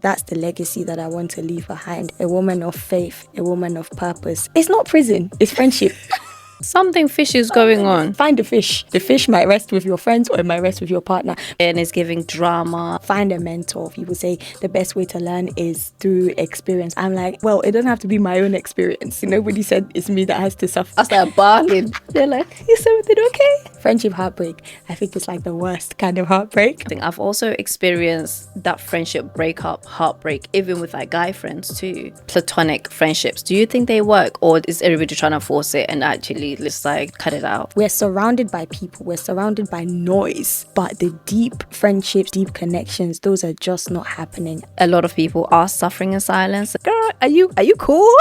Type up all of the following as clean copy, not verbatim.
That's the legacy that I want to leave behind. A woman of faith, a woman of purpose. It's not prison, it's friendship. Something fishy is going on. Find the fish. The fish might rest with your friends or it might rest with your partner. And it's giving drama. Find a mentor. People say the best way to learn is through experience. I'm like, well, it doesn't have to be my own experience. Nobody said it's me that has to suffer. I start bargaining. They're like, is everything okay? Friendship heartbreak. I think it's like the worst kind of heartbreak. I've also experienced that friendship breakup, heartbreak, even with like guy friends too. Platonic friendships. Do you think they work, or is everybody trying to force it and actually let's like cut it out? We're surrounded by people, we're surrounded by noise, but the deep friendships, deep connections, those are just not happening. A lot of people are suffering in silence. Girl, are you cool?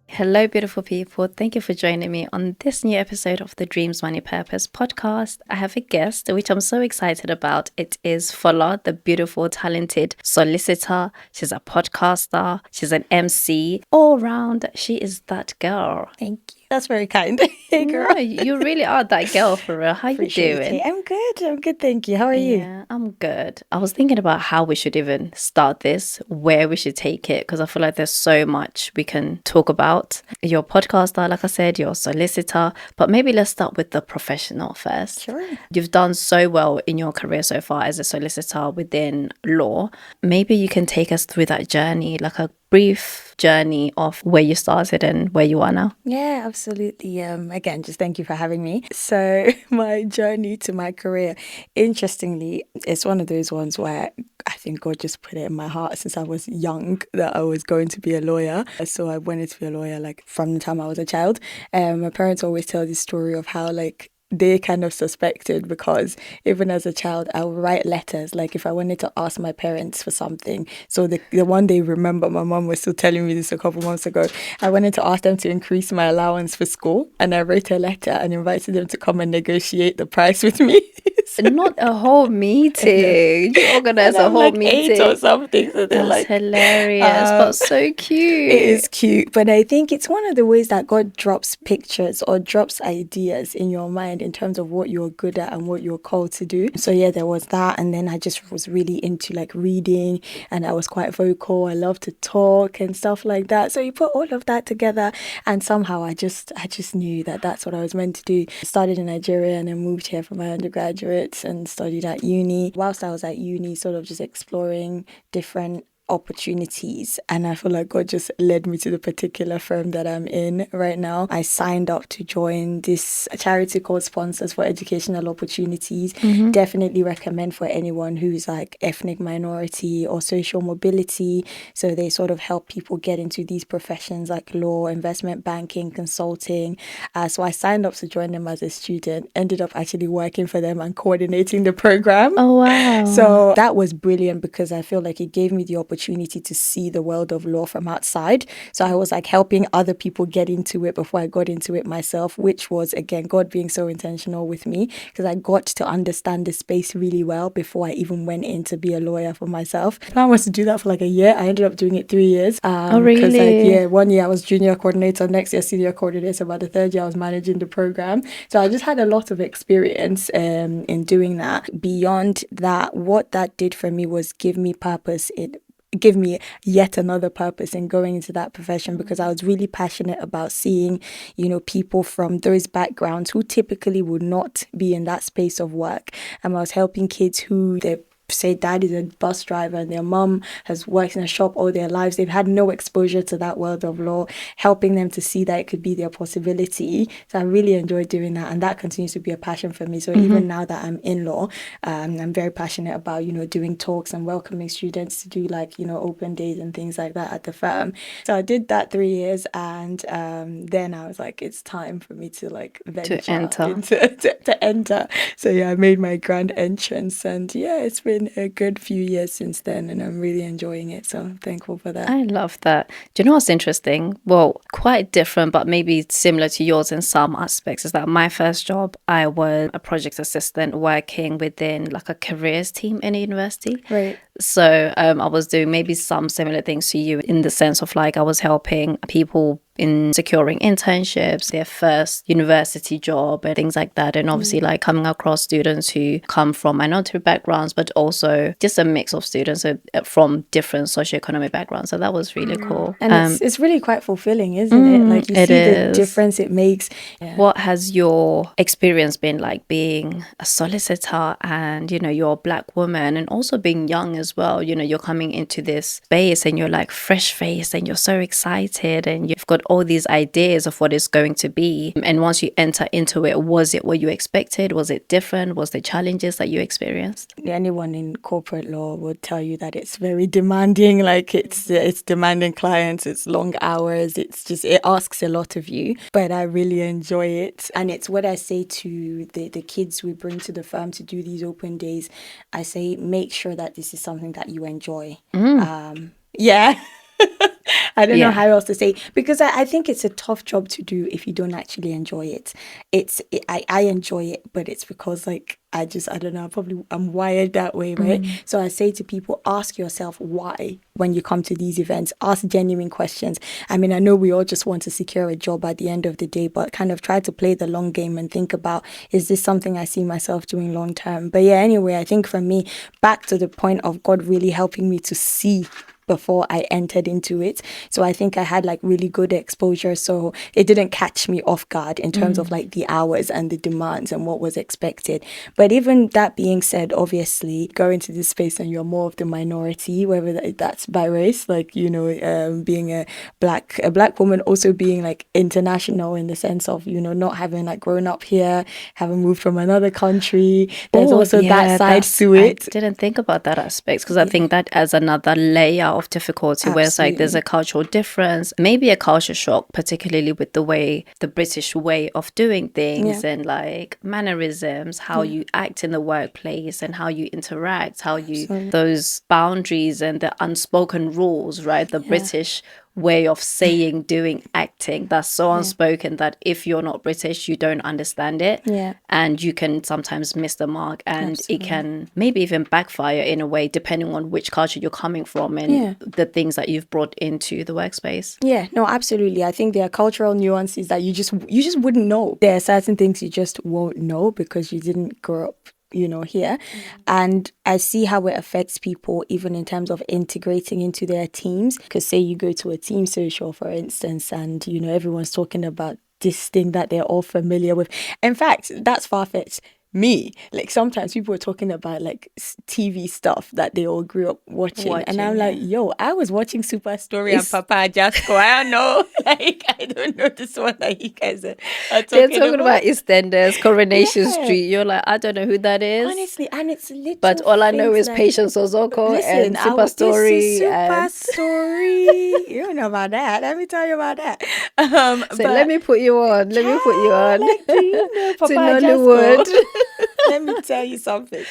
Hello, beautiful people. Thank you for joining me on this new episode of the Dreams, Money, Purpose podcast. I have a guest, which I'm so excited about. It is Fola, the beautiful, talented solicitor. She's a podcaster. She's an MC. All round, she is that girl. Thank you. That's very kind. Hey, girl. No, you really are that girl for real. How you doing? I'm good. Thank you. How are you? Yeah, I'm good. I was thinking about how we should even start this, where we should take it, because I feel like there's so much we can talk about. You're a podcaster, like I said, you're a solicitor, but maybe let's start with the professional first. Sure. You've done so well in your career so far as a solicitor within law. Maybe you can take us through that journey, like a brief journey of where you started and where you are now. Yeah, absolutely. Again, just thank you for having me. So my journey to my career, interestingly, it's one of those ones where I think God just put it in my heart since I was young that I was going to be a lawyer. So I wanted to be a lawyer like from the time I was a child. My parents always tell this story of how like they kind of suspected, because even as a child, I would write letters. Like if I wanted to ask my parents for something. So the one day, remember, my mom was still telling me this a couple months ago. I wanted to ask them to increase my allowance for school. And I wrote a letter and invited them to come and negotiate the price with me. Not a whole meeting. You organized a whole like meeting 8 or something. So they're That's like hilarious, but so cute. It is cute, but I think it's one of the ways that God drops pictures or drops ideas in your mind in terms of what you're good at and what you're called to do. So yeah, there was that, and then I just was really into like reading, and I was quite vocal. I love to talk and stuff like that. So you put all of that together, and somehow I just knew that that's what I was meant to do. I started in Nigeria and then moved here for my undergraduate and studied at uni. Whilst I was at uni, sort of just exploring different opportunities, and I feel like God just led me to the particular firm that I'm in right now. I signed up to join this charity called Sponsors for Educational Opportunities. Definitely recommend for anyone who's like ethnic minority or social mobility. So they sort of help people get into these professions like law, investment banking, consulting. So I signed up to join them as a student, ended up actually working for them and coordinating the program. Oh, wow. So that was brilliant because I feel like it gave me the opportunity to see the world of law from outside. So I was like helping other people get into it before I got into it myself, which was, again, God being so intentional with me, because I got to understand the space really well before I even went in to be a lawyer for myself. The plan was to do that for like a year. I ended up doing it 3 years. Oh, really? Because 1 year I was junior coordinator, next year senior coordinator, by the third year I was managing the program. So I just had a lot of experience in doing that. Beyond that, what that did for me was give me purpose. It give me yet another purpose in going into that profession, because I was really passionate about seeing, people from those backgrounds who typically would not be in that space of work. And I was helping kids who their say dad is a bus driver and their mum has worked in a shop all their lives. They've had no exposure to that world of law, helping them to see that it could be their possibility. So I really enjoyed doing that, and that continues to be a passion for me. So even now that I'm in law, I'm very passionate about, doing talks and welcoming students to do like, open days and things like that at the firm. So I did that 3 years, and then I was like, it's time for me to like venture to enter. So yeah, I made my grand entrance, and yeah, it's been a good few years since then, and I'm really enjoying it, so I'm thankful for that. I love that. Do you know what's interesting? Well, quite different, but maybe similar to yours in some aspects, is that my first job, I was a project assistant working within like a careers team in a university. Right. So I was doing maybe some similar things to you in the sense of like I was helping people in securing internships, their first university job and things like that. And obviously like coming across students who come from minority backgrounds, but also just a mix of students from different socioeconomic backgrounds. So that was really cool. And it's really quite fulfilling, isn't it? Like you it see the is. difference it makes. Yeah. What has your experience been like being a solicitor and, you know, you're a black woman and also being young as well? You know, you're coming into this space and you're like fresh faced and you're so excited and you've got all these ideas of what it's going to be. And once you enter into it, was it what you expected? Was it different? Was there challenges that you experienced? Anyone in corporate law would tell you that it's very demanding. Like it's demanding clients, it's long hours, it asks a lot of you. But I really enjoy it, and it's what I say to the kids we bring to the firm to do these open days. I say make sure that this is something that you enjoy. Yeah. I don't know how else to say, because I think it's a tough job to do if you don't actually enjoy it. I enjoy it, but it's because like I don't know, I'm wired that way, right? So I say to people, ask yourself why when you come to these events. Ask genuine questions. I mean, I know we all just want to secure a job at the end of the day, but kind of try to play the long game and think about, is this something I see myself doing long term? But yeah, anyway, I think for me, back to the point of God really helping me to see before I entered into it. So I think I had like really good exposure. So it didn't catch me off guard in terms of like the hours and the demands and what was expected. But even that being said, obviously go into this space and you're more of the minority, whether that's by race, like, you know, being a black woman, also being like international in the sense of, you know, not having like grown up here, having moved from another country. There's also that side to it. I didn't think about that aspect because I think that as another layer of difficulty where it's like there's a cultural difference, maybe a culture shock, particularly with the British way of doing things and like mannerisms, how you act in the workplace and how you interact, how you those boundaries and the unspoken rules, right? The British way of saying, doing, acting that's so unspoken that if you're not British, you don't understand it. And you can sometimes miss the mark, and it can maybe even backfire in a way depending on which culture you're coming from and the things that you've brought into the workspace. Yeah, no, absolutely. I think there are cultural nuances that you just wouldn't know. There are certain things you just won't know because you didn't grow up, you know, here. And I see how it affects people even in terms of integrating into their teams. Because say you go to a team social, for instance, and, you know, everyone's talking about this thing that they're all familiar with. In fact, that's far-fetched. Me, like sometimes people are talking about like TV stuff that they all grew up watching and I'm like, yo, I was watching Super Story and Papa Jasko. I don't know, like I don't know this one that you guys are They're talking about EastEnders, Coronation Street. You're like, I don't know who that is. Honestly, and it's little. But all I know is like, Patience Ozoko and Super Story. Super Story. You don't know about that. Let me tell you about that. So let me put you on. Let me put you on. Like, do you know Papa to Nollywood. Let me tell you something.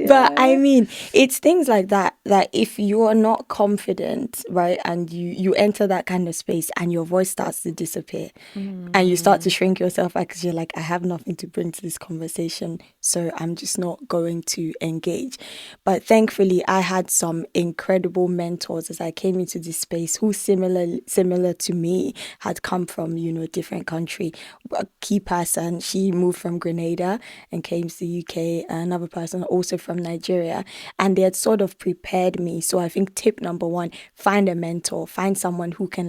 But I mean, it's things like that if you are not confident, right, and you enter that kind of space and your voice starts to disappear and you start to shrink yourself because you're like, I have nothing to bring to this conversation, so I'm just not going to engage. But thankfully, I had some incredible mentors as I came into this space who similar to me had come from, you know, a different country. A key person, she moved from Grenada and came to the UK. Another person also from Nigeria, and they had sort of prepared me. So I think tip number one, find a mentor, find someone who can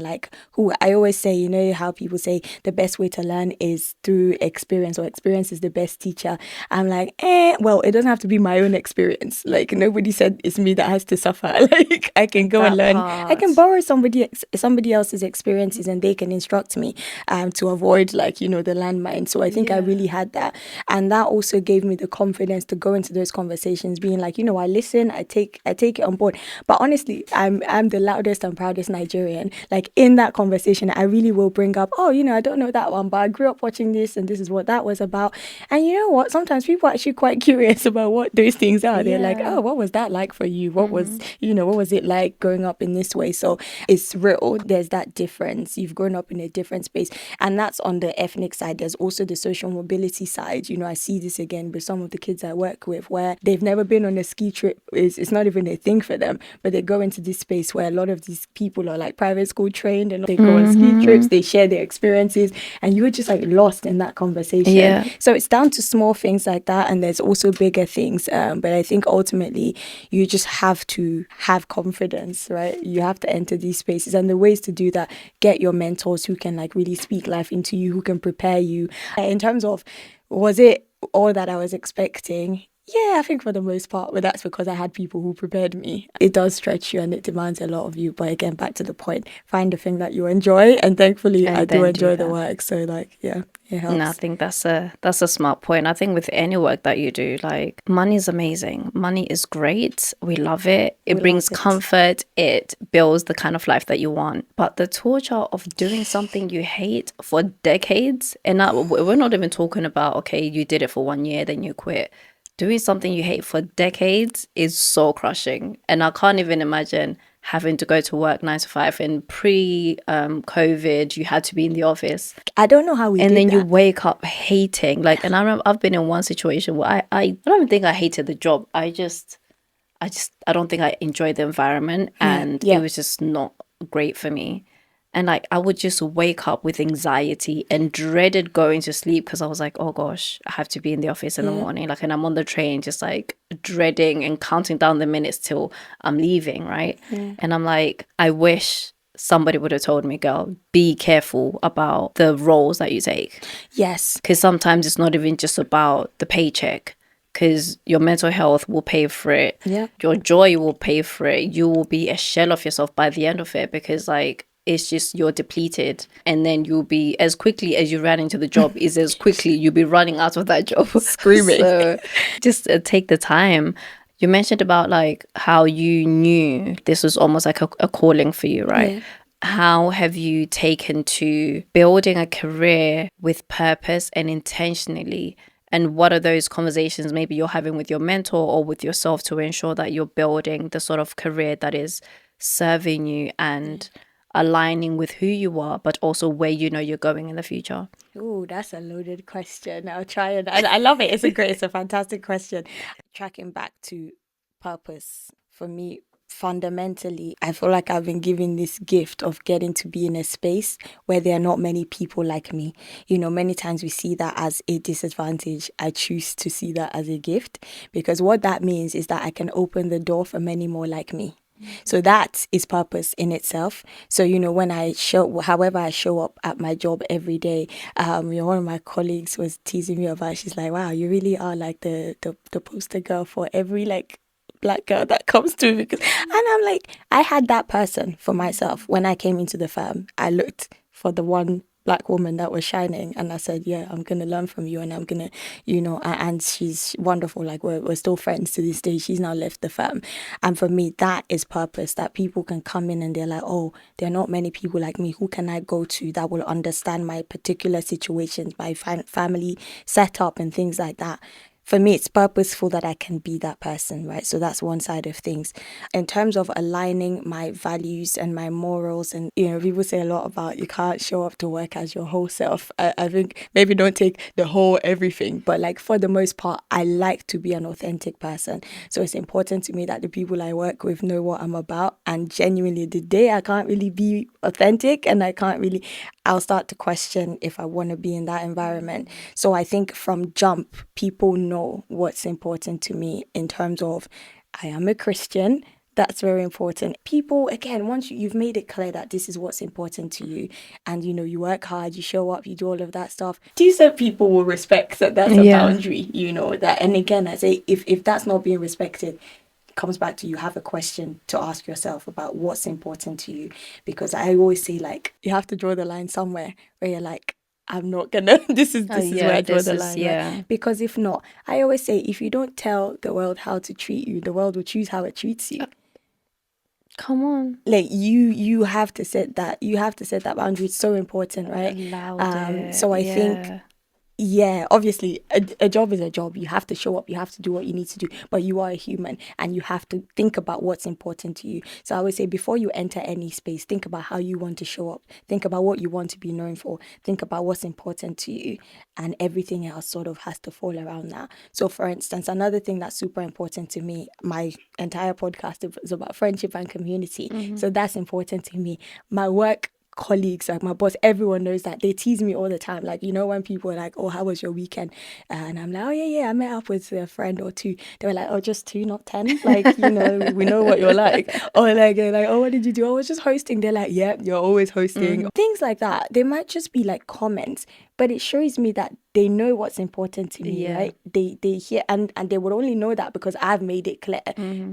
who I always say, you know how people say the best way to learn is through experience, or experience is the best teacher. I'm like, well, it doesn't have to be my own experience. Like nobody said it's me that has to suffer. Like I can go and learn. I can borrow somebody else's experiences and they can instruct me to avoid like, you know, the landmine. So I think I really had that. And that also gave me the confidence to go into those conversations being like, you know, I listen, I take it on board. But honestly, I'm the loudest and proudest Nigerian. Like in that conversation, I really will bring up, oh, you know, I don't know that one, but I grew up watching this and this is what that was about. And you know what? Sometimes people are actually quite curious about what those things are. They're like, oh, what was that like for you? What was, you know, what was it like growing up in this way? So it's real. There's that difference. You've grown up in a different space. And that's on the ethnic side. There's also the social mobility side. You know, I see this again with some of the kids I work with where they've never been on a ski trip. It's not even a thing for them, but they go into this space where a lot of these people are like private school trained and they go on ski trips, they share their experiences, and you're just like lost in that conversation. Yeah. So it's down to small things like that, and there's also bigger things. But I think ultimately you just have to have confidence, right? You have to enter these spaces, and the ways to do that, get your mentors who can like really speak life into you, who can prepare you. In terms of, was it all that I was expecting? Yeah, I think for the most part, but that's because I had people who prepared me. It does stretch you and it demands a lot of you. But again, back to the point, find the thing that you enjoy. And thankfully, I And do then do enjoy the that. work. So like, yeah, it And I helps. think that's a smart point. I think with any work that you do, like money is amazing. Money is great. We love it. It We brings love it. comfort. It builds the kind of life that you want. But the torture of doing something you hate for decades, and we're not even talking about, okay, you did it for 1 year, then you quit. Doing something you hate for decades is so crushing. And I can't even imagine having to go to work 9 to 5. And pre-COVID, you had to be in the office. I don't know how we And did then you that. wake up hating. Like, and I remember I've been in one situation where I don't even think I hated the job. I don't think I enjoyed the environment, and it Yeah. was just not great for me. And like I would just wake up with anxiety and dreaded going to sleep because I was like, oh gosh, I have to be in the office in the morning. Like, and I'm on the train just like dreading and counting down the minutes till I'm leaving, right? And I'm like, I wish somebody would have told me, girl, be careful about the roles that you take. Yes. Because sometimes it's not even just about the paycheck, because your mental health will pay for it. Yeah. Your joy will pay for it. You will be a shell of yourself by the end of it, because like it's just you're depleted, and then you'll be, as quickly as you ran into the job is as quickly you'll be running out of that job. Screaming. So just take the time. You mentioned about like how you knew this was almost like a calling for you, right? Yeah. How have you taken to building a career with purpose and intentionally? And what are those conversations maybe you're having with your mentor or with yourself to ensure that you're building the sort of career that is serving you and aligning with who you are, but also where you know you're going in the future? Oh, that's a loaded question. I'll try and I love it. It's a fantastic question. Tracking back to purpose for me, fundamentally, I feel like I've been given this gift of getting to be in a space where there are not many people like me. You know, many times we see that as a disadvantage. I choose to see that as a gift, because what that means is that I can open the door for many more like me. So that is purpose in itself. So, you know, when however I show up at my job every day, you know, one of my colleagues was teasing me about, she's like, wow, you really are like the poster girl for every like black girl that comes to, because, and I'm like, I had that person for myself. When I came into the firm, I looked for the one black woman that was shining, and I said, yeah, I'm gonna learn from you, and I'm gonna, you know, and she's wonderful. Like we're still friends to this day. She's now left the firm, and for me that is purpose, that people can come in and they're like, oh, there are not many people like me. Who can I go to that will understand my particular situations, my family setup and things like that? For me, it's purposeful that I can be that person, right? So that's one side of things. In terms of aligning my values and my morals, and, you know, people say a lot about you can't show up to work as your whole self. I think maybe don't take the whole everything, but like for the most part, I like to be an authentic person. So it's important to me that the people I work with know what I'm about. And genuinely, the day I can't really be authentic and I'll start to question if I want to be in that environment. So I think from jump, people know what's important to me in terms of, I am a Christian. That's very important. People, again, once you've made it clear that this is what's important to you, and you know, you work hard, you show up, you do all of that stuff, decent people will respect that that's a boundary, you know, that. And again, I say, if that's not being respected, comes back to, you have a question to ask yourself about what's important to you. Because I always say, like, you have to draw the line somewhere where you're like, I'm not gonna, this is where I draw the line, right? Because if not, I always say, if you don't tell the world how to treat you, the world will choose how it treats you. Come on. Like you have to set that boundary. It's so important, right? Allowed it. So I think yeah, obviously, a job is a job. You have to show up, you have to do what you need to do, but you are a human and you have to think about what's important to you. So I would say before you enter any space, think about how you want to show up, think about what you want to be known for, think about what's important to you, and everything else sort of has to fall around that. So, for instance, another thing that's super important to me, my entire podcast is about friendship and community. So that's important to me. My work colleagues, like my boss, everyone knows that. They tease me all the time. Like, you know, when people are like, oh, how was your weekend? And I'm like, oh, yeah, I met up with a friend or two. They were like, oh, just two, not 10. Like, you know, we know what you're like. Or like, they're like, oh, what did you do? I was just hosting. They're like, yeah, you're always hosting. Things like that. They might just be like comments, but it shows me that they know what's important to me, Yeah. right? They hear, and they would only know that because I've made it clear.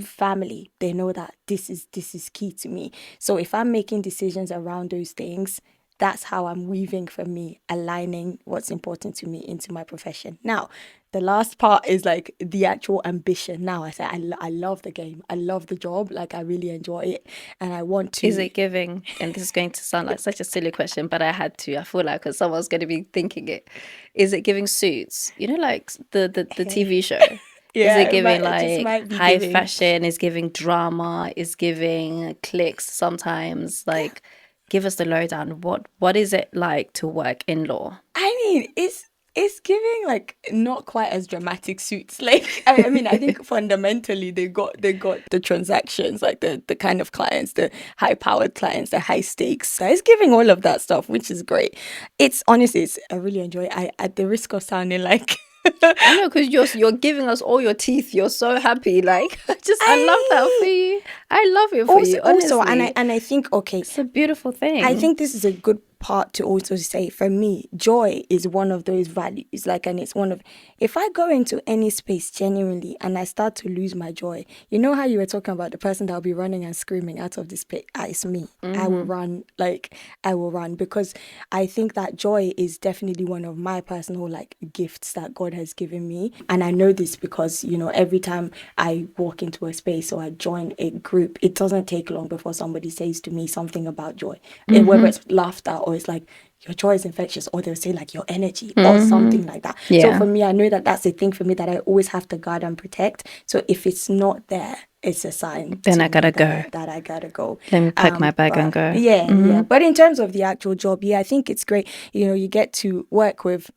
Family, they know that this is key to me. So if I'm making decisions around those things, that's how I'm weaving for me, aligning what's important to me into my profession. Now, the last part is like the actual ambition. Now, I say I love the game. I love the job. Like, I really enjoy it. And I want Is to. it giving? And this is going to sound like such a silly question, but I had to. I feel like because someone's going to be thinking it. Is it giving Suits? You know, like the TV show. Is it Yeah, giving it just like might be high giving. fashion? Is giving drama? Is giving clicks sometimes? Like, give us the lowdown. What is it like to work in law? I mean, it's giving like not quite as dramatic suits. Like I mean, I think fundamentally they got the transactions, like the kind of clients, the high powered clients, the high stakes. So it's giving all of that stuff, which is great. It's honestly, I really enjoy it. I at the risk of sounding like I know because you're giving us all your teeth. You're so happy. Like I love that for I you. I love it for also you. also and I Honestly, and I think okay, it's a beautiful I thing. think this is a good part to also say for me, joy is one of those values. Like, and it's one of, if I go into any space genuinely and I start to lose my joy, you know how you were talking about the person that'll be running and screaming out of this pit? It's me. I will run, like, I will run because I think that joy is definitely one of my personal, like, gifts that God has given me. And I know this because, you know, every time I walk into a space or I join a group, it doesn't take long before somebody says to me something about joy, whether it's laughter or it's like your joy is infectious, or they'll say like your energy or something like that. So Yeah. for me, I know that that's a thing for me that I always have to guard and protect. So if it's not there, it's a sign Then to I me gotta that go. I gotta go. Let me pack my bag and But go. yeah. But in terms of the actual job, yeah, I think it's great. You know, you get to work with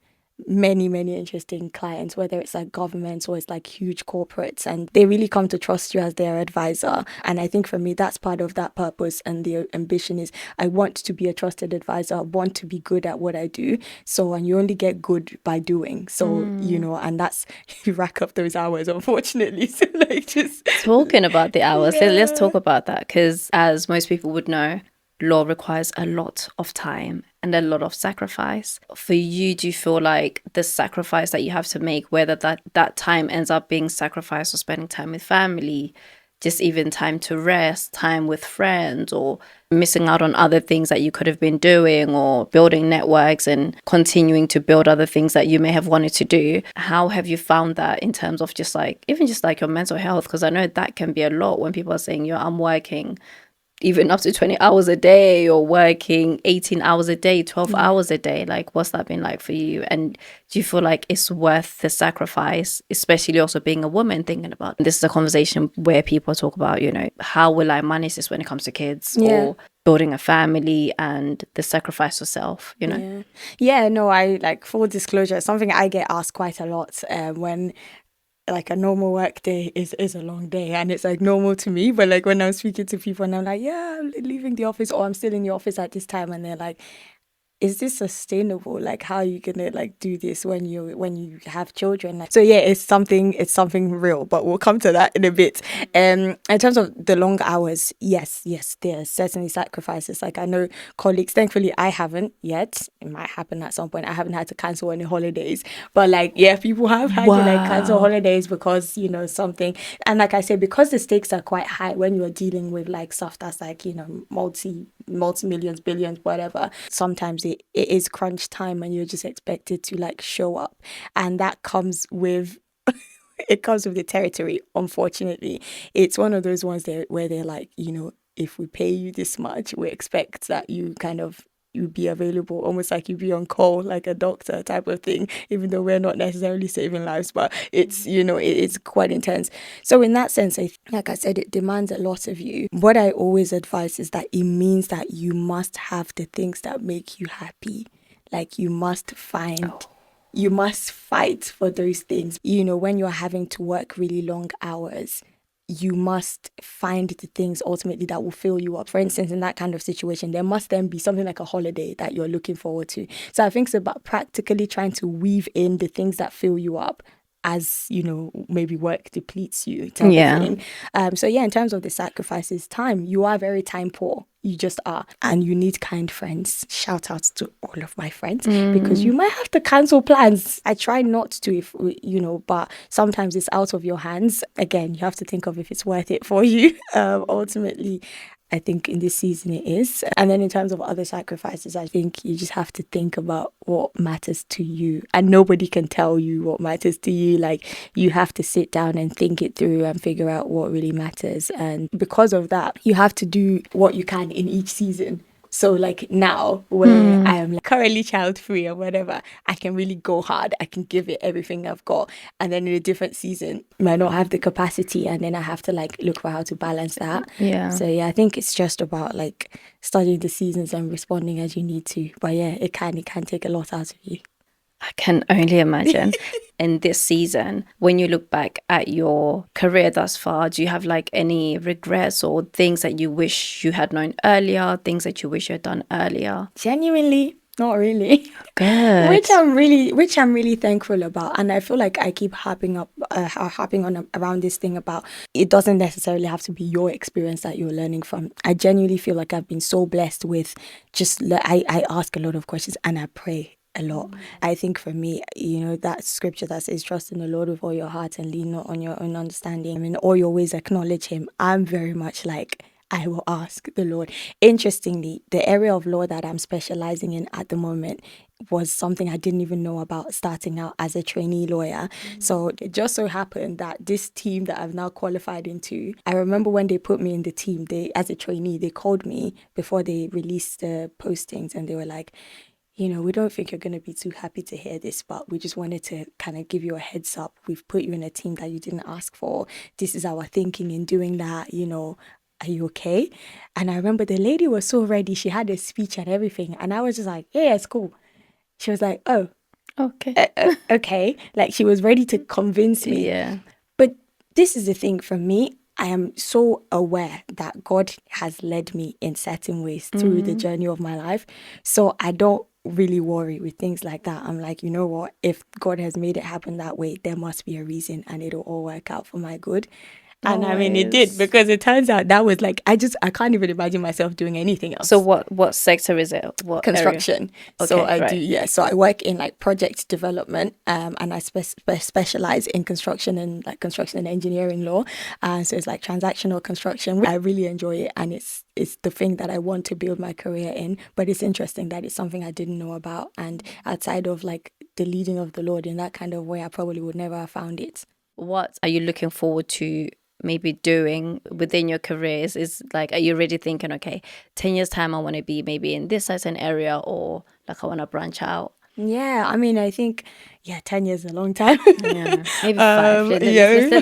many interesting clients, whether it's like governments or it's like huge corporates, and they really come to trust you as their advisor. And I think for me, that's part of that purpose, and the ambition is I want to be a trusted advisor. I want to be good at what I do. So, and you only get good by doing. So, you know, and that's, you rack up those hours, unfortunately. So like just Talking about the hours, let's yeah. talk about that because, as most people would know, law requires a lot of time and a lot of sacrifice. For you, do you feel like the sacrifice that you have to make, whether that time ends up being sacrificed or spending time with family, just even time to rest, time with friends, or missing out on other things that you could have been doing, or building networks and continuing to build other things that you may have wanted to do? How have you found that in terms of just like, even just like your mental health? Because I know that can be a lot when people are saying, yo, I'm working even up to 20 hours a day or working 18 hours a day, 12 Yeah. hours a day. Like, what's that been like for you? And do you feel like it's worth the sacrifice, especially also being a woman, thinking about this is a conversation where people talk about, you know, how will I manage this when it comes to kids Yeah. or building a family and the sacrifice of self, you know? Yeah, no, I like, full disclosure, something I get asked quite a lot when like a normal work day is a long day, and it's like normal to me, but like when I'm speaking to people and I'm like, yeah, I'm leaving the office or I'm still in the office at this time, and they're like, is this sustainable? Like, how are you gonna like do this when you have children? Like, so yeah, it's something real, but we'll come to that in a bit. In terms of the long hours, yes, there are certainly sacrifices. Like, I know colleagues, thankfully I haven't yet. It might happen at some point. I haven't had to cancel any holidays, but like, yeah, people have had to like cancel Wow. holidays because, you know, something. And like I said, because the stakes are quite high when you're dealing with like stuff that's like, you know, multi millions, billions, whatever. Sometimes it is crunch time and you're just expected to like show up. And that comes with it comes with the territory, unfortunately. It's one of those ones where they're like, you know, if we pay you this much, we expect that you kind of, you'd be available, almost like you'd be on call, like a doctor type of thing, even though we're not necessarily saving lives, but it's, it's quite intense. So in that sense, like I said, it demands a lot of you. What I always advise is that it means that you must have the things that make you happy. Like you must fight for those things. When you're having to work really long hours, you must find the things ultimately that will fill you up. For instance, in that kind of situation, there must then be something like a holiday that you're looking forward to. So I think it's about practically trying to weave in the things that fill you up as, maybe work depletes you type of thing. So in terms of the sacrifices, time, you are very time poor. You just are. And you need kind friends. Shout out to all of my friends because you might have to cancel plans. I try not to, but sometimes it's out of your hands. Again, you have to think of if it's worth it for you. Ultimately, I think in this season it is. And then in terms of other sacrifices, I think you just have to think about what matters to you. And nobody can tell you what matters to you. Like, you have to sit down and think it through and figure out what really matters. And because of that, you have to do what you can in each season. So like now where I am like currently child free or whatever, I can really go hard. I can give it everything I've got. And then in a different season, I might not have the capacity, and then I have to like look for how to balance that. Yeah. So I think it's just about like studying the seasons and responding as you need to. But it can take a lot out of you. I can only imagine. In this season, when you look back at your career thus far, do you have like any regrets or things that you wish you had known earlier, things that you wish you had done earlier? Genuinely, not really. Good. Which I'm really thankful about. And I feel like I keep harping on around this thing about it doesn't necessarily have to be your experience that you're learning from. I genuinely feel like I've been so blessed with I ask a lot of questions and I pray a lot. I think for me, that scripture that says trust in the Lord with all your heart and lean not on your own understanding. I mean, all your ways acknowledge him. I'm very much like, I will ask the Lord. Interestingly, the area of law that I'm specializing in at the moment was something I didn't even know about starting out as a trainee lawyer. So it just so happened that this team that I've now qualified into, I remember when they put me in the team, as a trainee, they called me before they released the postings and they were like, we don't think you're going to be too happy to hear this, but we just wanted to kind of give you a heads up. We've put you in a team that you didn't ask for. This is our thinking in doing that, Are you okay? And I remember the lady was so ready. She had a speech and everything. And I was just like, yeah, it's cool. She was like, oh, okay. Okay. Like she was ready to convince me. Yeah. But this is the thing for me. I am so aware that God has led me in certain ways through the journey of my life. So I don't really worry with things like that. I'm like, you know what? If God has made it happen that way, there must be a reason and it'll all work out for my good. And I mean, it did, because it turns out that was like, I can't even imagine myself doing anything else. So what sector is it? What Construction. Area? So Okay, I right. do, yeah. So I work in like project development, and I specialize in construction and like construction and engineering law. So it's like transactional construction. I really enjoy it, and it's the thing that I want to build my career in. But it's interesting that it's something I didn't know about, and outside of like the leading of the Lord in that kind of way, I probably would never have found it. What are you looking forward to maybe doing within your careers? Is like, are you already thinking, okay, 10 years time I want to be maybe in this certain area, or like I want to branch out? Yeah, I mean, I think, 10 years is a long time. Yeah, maybe 5.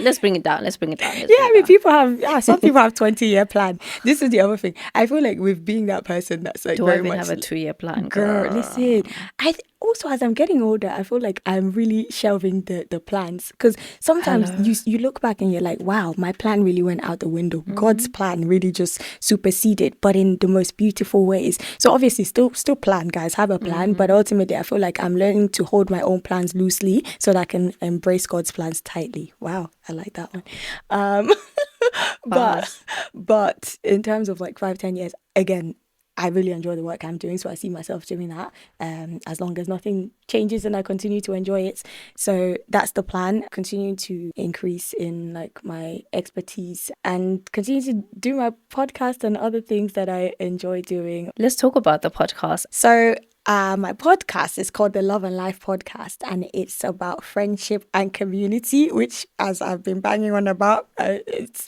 Let's bring it down. Let's bring it down. I mean, people have, some people have 20-year plan. This is the other thing. I feel like with being that person that's like Do I very even much have a 2-year plan, girl, listen, also as I'm getting older, I feel like I'm really shelving the plans, because sometimes you look back and you're like, wow, my plan really went out the window. God's plan really just superseded, but in the most beautiful ways. So obviously still plan, guys, have a plan, but ultimately I feel like I'm learning to hold my own plans loosely so that I can embrace God's plans tightly. Wow, I like that one. But in terms of like 5-10 years, again, I really enjoy the work I'm doing, so I see myself doing that, as long as nothing changes and I continue to enjoy it. So that's the plan. Continue to increase in like my expertise and continue to do my podcast and other things that I enjoy doing. Let's talk about the podcast. So my podcast is called the Love and Life Podcast, and it's about friendship and community, which, as I've been banging on about,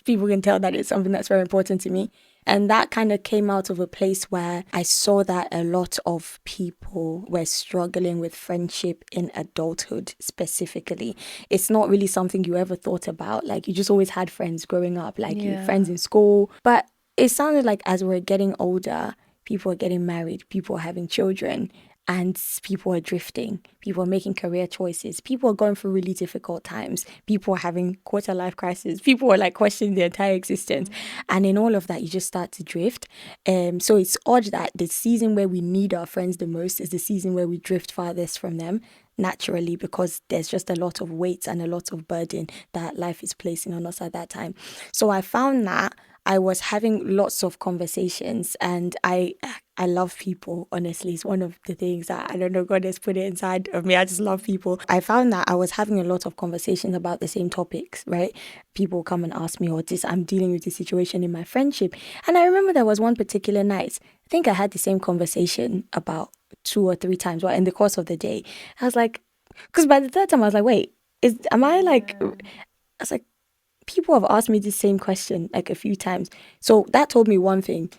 people can tell that it's something that's very important to me. And that kind of came out of a place where I saw that a lot of people were struggling with friendship in adulthood specifically. It's not really something you ever thought about. Like, you just always had friends growing up, like your friends in school. But it sounded like as we're getting older, people are getting married, people are having children, and people are drifting. People are making career choices. People are going through really difficult times. People are having quarter life crisis. People are like questioning their entire existence. And in all of that, you just start to drift. So it's odd that the season where we need our friends the most is the season where we drift farthest from them naturally, because there's just a lot of weight and a lot of burden that life is placing on us at that time. So I found that I was having lots of conversations, and I love people, honestly. It's one of the things that, I don't know, God has put it inside of me. I just love people. I found that I was having a lot of conversations about the same topics, right? People come and ask me, I'm dealing with this situation in my friendship. And I remember there was one particular night, I think I had the same conversation about 2 or 3 times, well, in the course of the day. I was like, because by the third time I was like, wait, am I like, I was like, people have asked me the same question like a few times. So that told me one thing,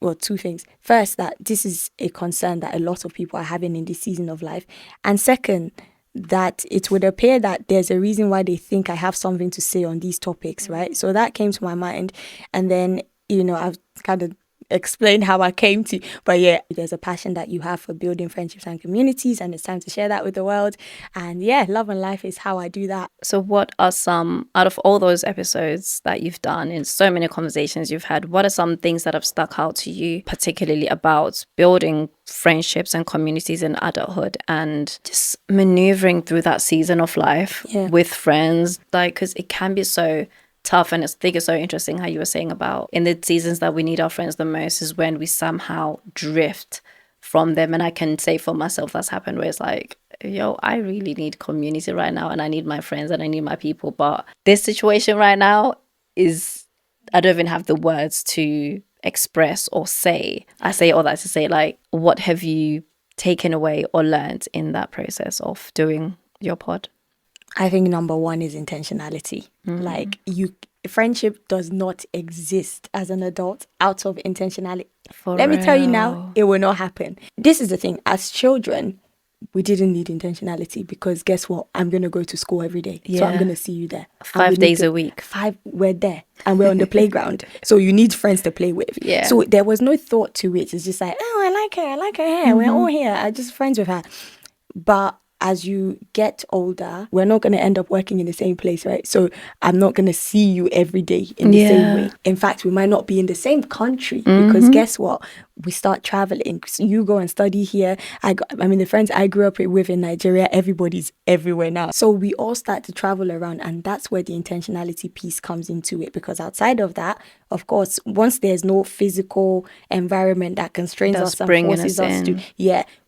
well, two things. First, that this is a concern that a lot of people are having in this season of life. And second, that it would appear that there's a reason why they think I have something to say on these topics, right? So that came to my mind. And then, I've kind of explained how I came to, but yeah, there's a passion that you have for building friendships and communities, and it's time to share that with the world. And yeah, love and life is how I do that. So what are some, out of all those episodes that you've done in so many conversations you've had, what are some things that have stuck out to you, particularly about building friendships and communities in adulthood and just maneuvering through that season of life with friends? Like, because it can be so tough, and I think it's so interesting how you were saying about in the seasons that we need our friends the most is when we somehow drift from them. And I can say for myself that's happened, where it's like, yo, I really need community right now, and I need my friends and I need my people, but this situation right now is, I don't even have the words to express or say. I say all that to say, like, what have you taken away or learned in that process of doing your pod? I think number one is intentionality. Like, friendship does not exist as an adult out of intentionality. Let me tell you now, it will not happen. This is the thing. As children, we didn't need intentionality, because guess what? I'm going to go to school every day. So I'm going to see you there. 5 days a week. We're there. And we're on the playground. So you need friends to play with. Yeah. So there was no thought to it. It's just like, oh, I like her hair. We're all here. I'm just friends with her. But as you get older, we're not going to end up working in the same place, right? So I'm not going to see you every day in the same way. In fact, we might not be in the same country, because guess what? We start traveling. So you go and study here. The friends I grew up with in Nigeria, everybody's everywhere now. So we all start to travel around, and that's where the intentionality piece comes into it. Because outside of that, of course, once there's no physical environment that constrains us and forces us to,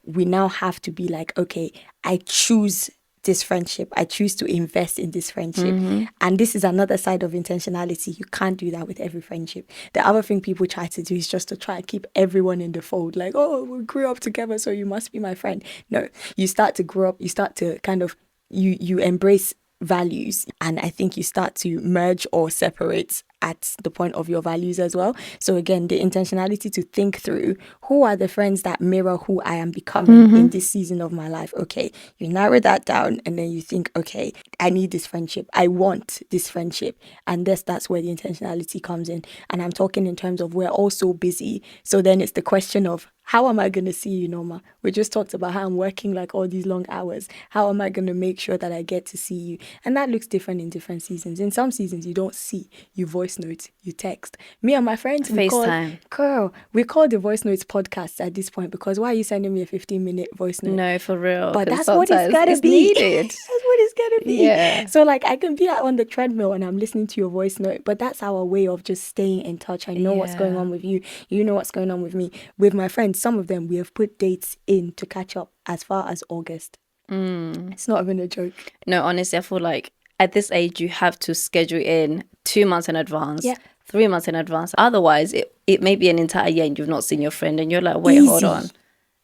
we now have to be like, okay, I choose this friendship. I choose to invest in this friendship. And this is another side of intentionality. You can't do that with every friendship. The other thing people try to do is just to try and keep everyone in the fold. Like, oh, we grew up together, so you must be my friend. No, you start to grow up. You start to kind of, you embrace values, and I think you start to merge or separate at the point of your values as well. So again, the intentionality to think through, who are the friends that mirror who I am becoming in this season of my life. Okay, you narrow that down, and then you think, okay, I need this friendship, I want this friendship, and that's where the intentionality comes in. And I'm talking in terms of, we're all so busy, so then it's the question of, how am I going to see you, Noma? We just talked about how I'm working like all these long hours. How am I going to make sure that I get to see you? And that looks different in different seasons. In some seasons, you don't see, you voice note, you text. Me and my friends, we call the voice notes podcasts at this point, because why are you sending me a 15-minute voice note? No, for real. But that's what it's got to be. Needed. That's what it's got to be. Yeah. So like, I can be on the treadmill and I'm listening to your voice note, but that's our way of just staying in touch. I know what's going on with you. You know what's going on with me. With my friends, some of them, we have put dates in to catch up as far as August. It's not even a joke. No, honestly, I feel like at this age, you have to schedule in 2 months in advance. 3 months in advance. Otherwise, it may be an entire year and you've not seen your friend, and you're like, wait, hold on.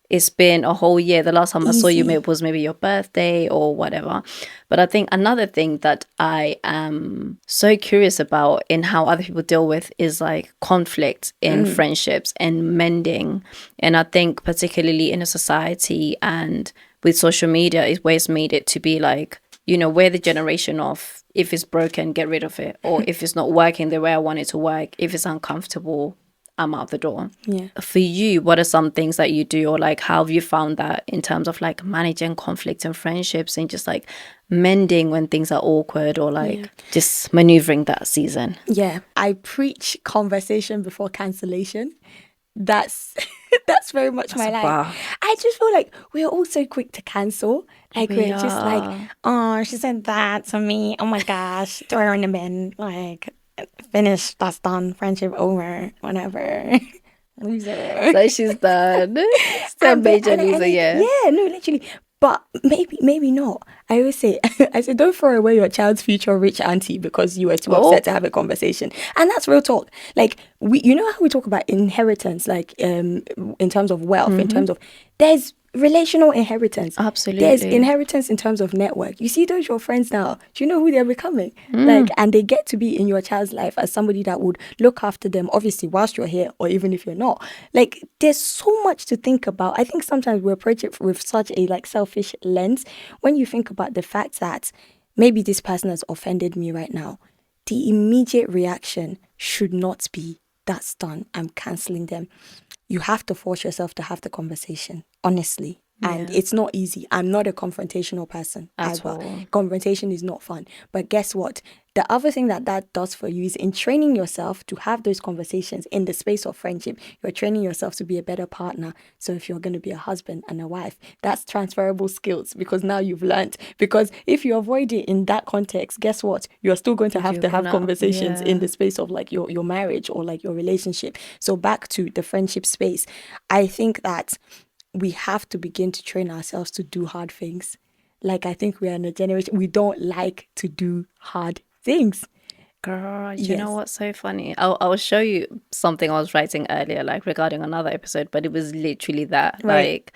it's been a whole year. The last time I saw you Easy. was maybe your birthday or whatever. But I think another thing that I am so curious about in how other people deal with is like conflict in friendships and mending. And I think particularly in a society and with social media, it's always made it to be like, you know, we're the generation of if it's broken, get rid of it. Or if it's not working the way I want it to work, if it's uncomfortable, I'm out the door. Yeah. For you, what are some things that you do, or like how have you found that in terms of like managing conflict and friendships and just like mending when things are awkward or like just maneuvering that season? Yeah. I preach conversation before cancellation. That's that's very much That's my a life. bar. I just feel like we're all so quick to cancel. Like We we're just like, are. oh, she said that to me. Oh my gosh, throw her in the bin. Like, finish. That's done. Friendship over. Whatever. Loser. So she's done. Still major loser, yeah. Yeah, no, literally. But maybe not. I always say, I said, don't throw away your child's future rich auntie because you were too upset to have a conversation. And that's real talk. Like you know how we talk about inheritance, like in terms of wealth, in terms of there's relational inheritance. There's Absolutely. inheritance in terms of network. You see those your friends now. Do you know who they're becoming? Like, and they get to be in your child's life as somebody that would look after them, obviously, whilst you're here, or even if you're not. Like, there's so much to think about. I think sometimes we approach it with such a like selfish lens. When you think about the fact that maybe this person has offended me right now, the immediate reaction should not be that's done. I'm canceling them. You have to force yourself to have the conversation, honestly. And it's not easy. I'm not a confrontational person At either. all. Confrontation is not fun. But guess what? The other thing that does for you is in training yourself to have those conversations in the space of friendship, you're training yourself to be a better partner. So if you're going to be a husband and a wife, that's transferable skills because now you've learned. Because if you avoid it in that context, guess what? You're still going to have conversations in the space of like your marriage or like your relationship. So back to the friendship space, I think that we have to begin to train ourselves to do hard things. Like, I think we are in a generation, we don't like to do hard things. Girl, do you know what's so funny? I'll show you something I was writing earlier, like regarding another episode, but it was literally that, Right. like,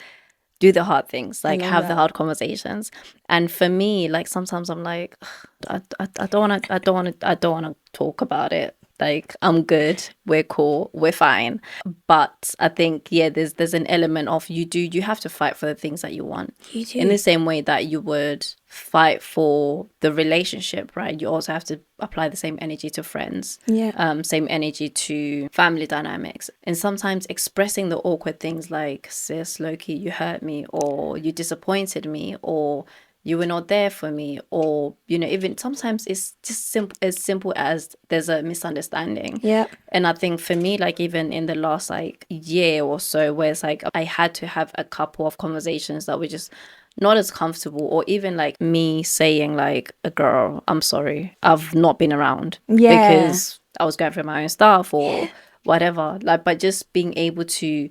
do the hard things, like love have the that. hard conversations. And for me, like sometimes I'm like, I don't want to talk about it. Like I'm good, we're cool, we're fine. But I think there's an element of you have to fight for the things that you want. You do. In the same way that you would fight for the relationship, right? You also have to apply the same energy to friends. Yeah. Same energy to family dynamics. And sometimes expressing the awkward things like, sis, Loki, you hurt me, or you disappointed me, or you were not there for me, or you know, even sometimes it's just simple as there's a misunderstanding. Yeah. And I think for me, like even in the last like year or so, where it's like I had to have a couple of conversations that were just not as comfortable, or even like me saying like, a girl, I'm sorry, I've not been around because I was going through my own stuff or whatever, like, but just being able to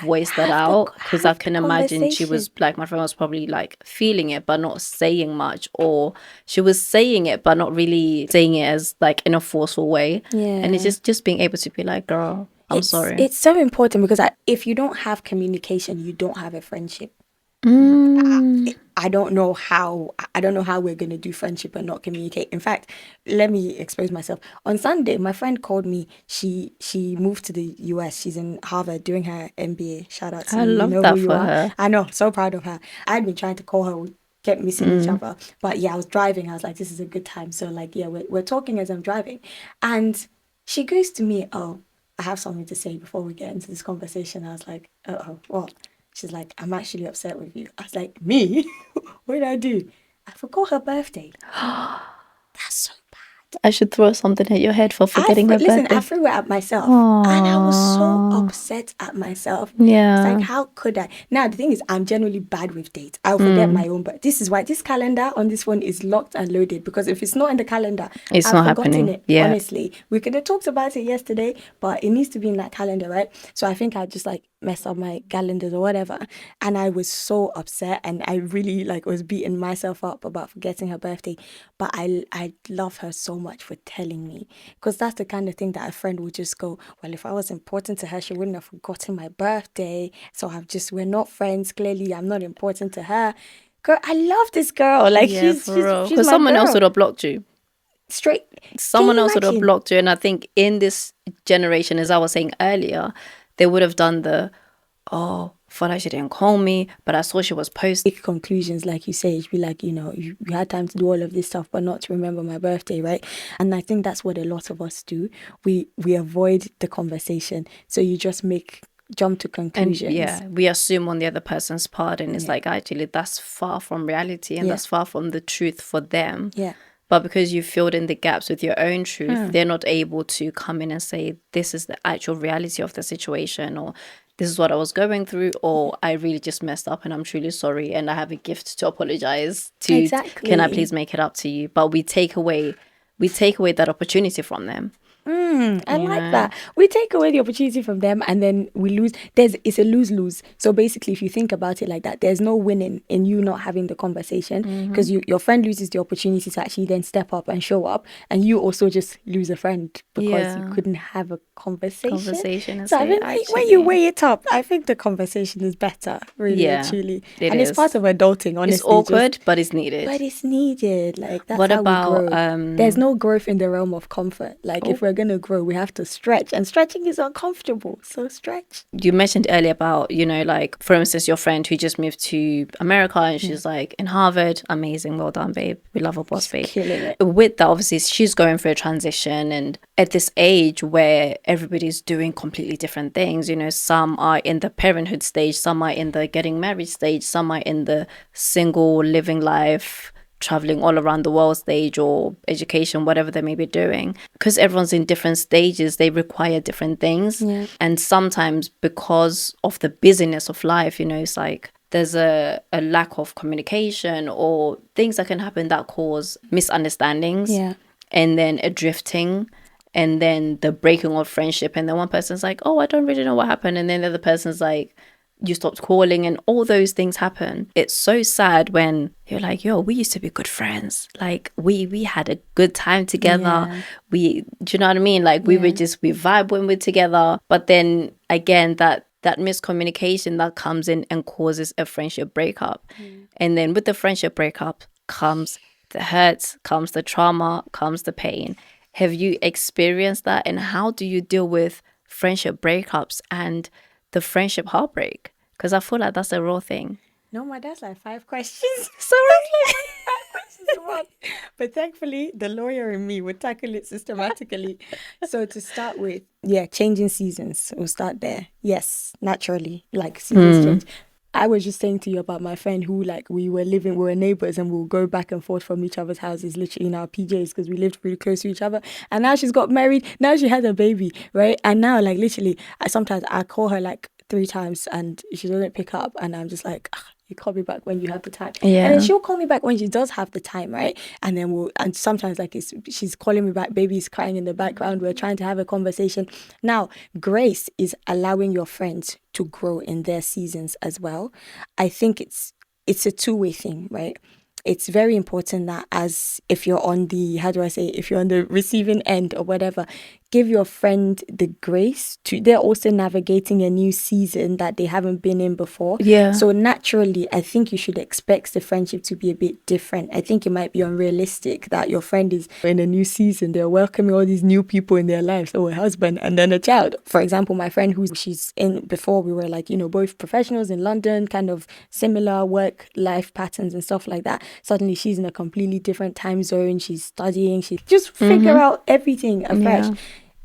voice that out, because I can imagine she was like, my friend was probably like feeling it but not saying much, or she was saying it but not really saying it as like in a forceful way. And it's just being able to be like, girl, I'm sorry. It's so important because if you don't have communication, you don't have a friendship. I don't know how we're going to do friendship and not communicate. In fact, let me expose myself. On Sunday, my friend called me. She moved to the US. She's in Harvard doing her MBA. Shout out to I you. love You know that who you for are. her. I know, so proud of her. I'd been trying to call her. We kept missing each other. But yeah, I was driving. I was like, this is a good time. So like, yeah, we're talking as I'm driving. And she goes to me, oh, I have something to say before we get into this conversation. I was like, uh-oh, what? She's like, I'm actually upset with you. I was like, me? What did I do? I forgot her birthday. That's so bad. I should throw something at your head for forgetting her Listen, birthday. I threw it at myself. And I was so upset at myself. Yeah. It's like, how could I? Now, the thing is, I'm generally bad with dates. I'll forget my own, but this is why this calendar on this phone is locked and loaded, because if it's not in the calendar, It's I've not forgotten happening. it. Yeah. Honestly, we could have talked about it yesterday, but it needs to be in that calendar, right? So I think I just like messed up my calendars or whatever. And I was so upset, and I really like was beating myself up about forgetting her birthday. But I love her so much for telling me, because that's the kind of thing that a friend would just go, well, if I was important to her, she wouldn't have forgotten my birthday. So we're not friends. Clearly, I'm not important to her. Girl, I love this girl. Like Yeah, she's for she's real. she's Because my someone else girl. would have blocked you. Straight. Can Someone you else would have imagine? blocked you. And I think in this generation, as I was saying earlier, they would have done oh, Fola, she didn't call me, but I saw she was posting. Take conclusions, like you say. You'd be like, you had time to do all of this stuff, but not to remember my birthday, right? And I think that's what a lot of us do. We avoid the conversation, so you just jump to And conclusions. yeah, we assume on the other person's part, and it's Yeah. like actually that's far from reality and Yeah. that's far from the truth for them. Yeah. But because you filled in the gaps with your own truth, they're not able to come in and say, this is the actual reality of the situation, or this is what I was going through, or I really just messed up and I'm truly sorry and I have a gift to apologize to. Exactly. Can I please make it up to you? But we take away that opportunity from them. I like that. We take away the opportunity from them, and then we lose. It's a lose-lose. So basically, if you think about it like that, there's no winning in you not having the conversation, because your friend loses the opportunity to actually then step up and show up, and you also just lose a friend because you Yeah. couldn't have a conversation. And So I say, mean, when you actually, weigh it up, I think the conversation is better, really, Yeah, truly, it and it's is. part of adulting. Honestly, It's awkward, but it's needed. but it's needed. Like that's What how we about grow. There's no growth in the realm of comfort. Like if we're gonna grow, we have to stretch, and stretching is uncomfortable. So stretch. you mentioned earlier about, like, for instance, your friend who just moved to America and she's like in Harvard. Amazing, well done, babe. We love a boss, babe. Killing it. With that, obviously, she's going through a transition, and at this age where everybody's doing completely different things, some are in the parenthood stage, some are in the getting married stage, some are in the single living life, traveling all around the world stage, or education, whatever they may be doing. Because everyone's in different stages, they require different things. Yeah. And sometimes because of the busyness of life, it's like there's a lack of communication or things that can happen that cause misunderstandings. Yeah. And then a drifting, and then the breaking of friendship. And then one person's like, oh, I don't really know what happened. And then the other person's like, you stopped calling, and all those things happen. It's so sad when you're like, yo, we used to be good friends. Like we had a good time together. Yeah. Do you know what I mean? Like we vibe when we're together. But then again, that miscommunication that comes in and causes a friendship breakup. And then with the friendship breakup comes the hurt, comes the trauma, comes the pain. Have you experienced that? And how do you deal with friendship breakups and the friendship heartbreak? Because I feel like that's a raw thing. No, that's like 5 questions. Sorry, like 5 questions in one. But thankfully, the lawyer in me would tackle it systematically. So to start with, changing seasons. We'll start there. Yes, naturally, like seasons change. I was just saying to you about my friend who, like, we were neighbors, and we'll go back and forth from each other's houses, literally in our PJs, because we lived really close to each other. And now she's got married. Now she has a baby, right? And now, like, literally, sometimes I call her like 3 times and she doesn't pick up, and I'm just like, you call me back when you have the time. Yeah. And then she'll call me back when she does have the time, right? And then and sometimes like she's calling me back, baby's crying in the background, we're trying to have a conversation. Now, grace is allowing your friends to grow in their seasons as well. I think it's a two-way thing, right? It's very important that if you're on the receiving end or whatever, give your friend the grace they're also navigating a new season that they haven't been in before. Yeah. So naturally, I think you should expect the friendship to be a bit different. I think it might be unrealistic that your friend is in a new season. They're welcoming all these new people in their lives. So a husband and then a child. For example, my friend she's in before, we were like, both professionals in London, kind of similar work life patterns and stuff like that. Suddenly she's in a completely different time zone. She's studying. She just figure out everything afresh. Yeah.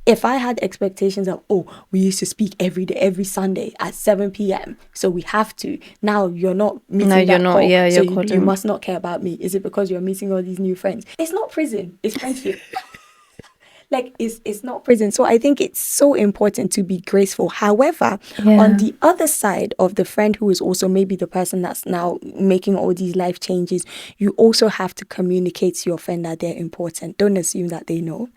If I had expectations of, we used to speak every day, every Sunday at 7 p.m. So we have to. Now you're not meeting that you're not. call, Yeah, so you're you must not care about me. Is it because you're meeting all these new friends? It's not prison. It's friendship. Like, it's not prison. So I think it's so important to be graceful. However, on the other side of the friend who is also maybe the person that's now making all these life changes, you also have to communicate to your friend that they're important. Don't assume that they know.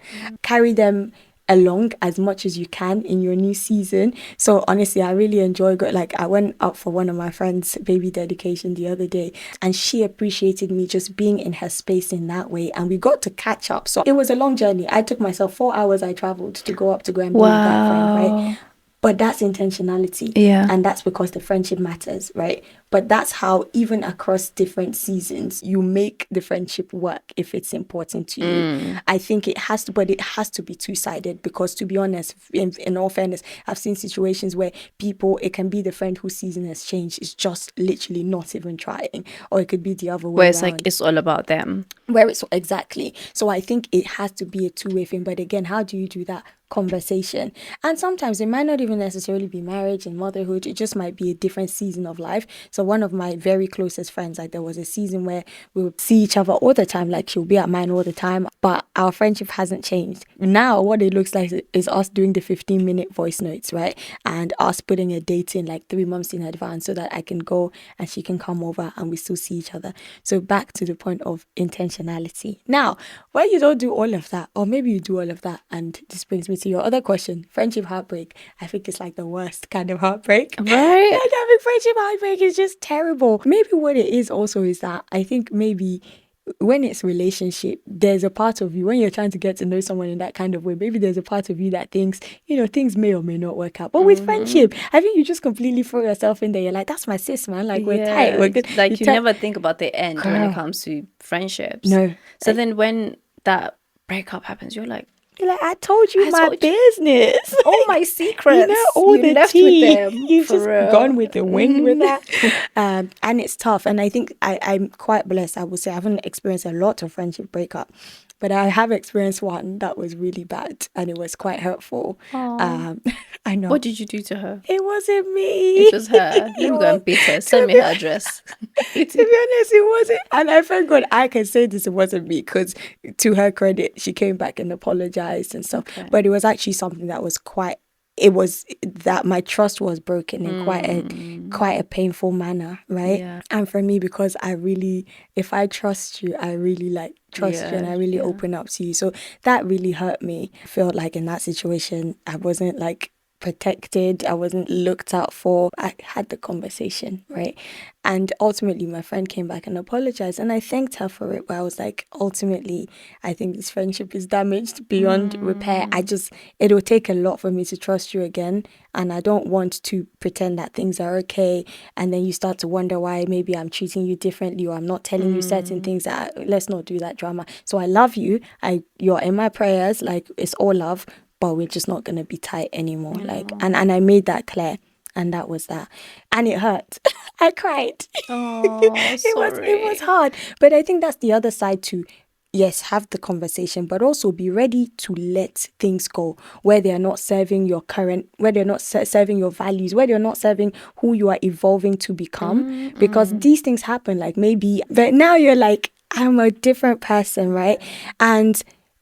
Carry them along as much as you can in your new season. So honestly, I really enjoy like I went out for one of my friends' baby dedication the other day, and she appreciated me just being in her space in that way, and we got to catch up. So it was a long journey. I took myself 4 hours. I traveled to go up to go and be with that friend, right? Wow. But that's intentionality. Yeah. And that's because the friendship matters, right? But that's how, even across different seasons, you make the friendship work if it's important to you. I think it has to, but it has to be two-sided, because to be honest, in all fairness, I've seen situations where people, it can be the friend whose season has changed, is just literally not even trying. Or it could be the other way Where it's around. like, it's all about them. Where it's exactly. So I think it has to be a two-way thing. But again, how do you do that? Conversation. And sometimes it might not even necessarily be marriage and motherhood. It just might be a different season of life. So one of my very closest friends, like there was a season where we would see each other all the time. Like she'll be at mine all the time, but our friendship hasn't changed. Now what it looks like is us doing the 15-minute voice notes, right? And us putting a date in like 3 months in advance so that I can go and she can come over and we still see each other. So back to the point of intentionality. Now, when you don't do all of that, or maybe you do all of that, and this brings me to your other question, friendship heartbreak. I think it's like the worst kind of heartbreak. Right? Like, I think friendship heartbreak is just terrible. Maybe what it is also is that I think maybe when it's relationship, there's a part of you, when you're trying to get to know someone in that kind of way, maybe there's a part of you that thinks, things may or may not work out. But with friendship, I think you just completely throw yourself in there. You're like, that's my sis, man. Like, we're tight. We're good. Like you never think about the end when it Girl. comes to friendships. No. So then when that breakup happens, you're like, I told you my told you. business. all my secrets. All you the left tea. with them. You've for just real. gone with the wind with that. And it's tough. And I think I'm quite blessed. I would say I haven't experienced a lot of friendship breakup, but I have experienced one that was really bad and it was quite hurtful. I know. What did you do to her? It wasn't me. It was her. Let me go and beat her. Send me her address. To be honest, it wasn't. And I thank God I can say this, it wasn't me, because to her credit, she came back and apologized and stuff. Okay. But it was actually something that was it was that my trust was broken in quite a painful manner, right? Yeah. And for me, because if I trust you, I really trust you and I really open up to you. So that really hurt me. I felt like in that situation, I wasn't protected, I wasn't looked out for. I had the conversation, right? And ultimately my friend came back and apologized, and I thanked her for it, but I was like, ultimately I think this friendship is damaged beyond repair. It'll take a lot for me to trust you again, and I don't want to pretend that things are okay and then you start to wonder why maybe I'm treating you differently or I'm not telling you certain things. Let's not do that drama. So I love you, you're in my prayers, like it's all love, but we're just not going to be tight anymore. And I made that clear, and that was that. And it hurt. I cried. Oh, It was hard. But I think that's the other side too. Yes, have the conversation, but also be ready to let things go where they're not serving your where they're not serving your values, where they're not serving who you are evolving to become. Because these things happen, but now you're like, I'm a different person, right? And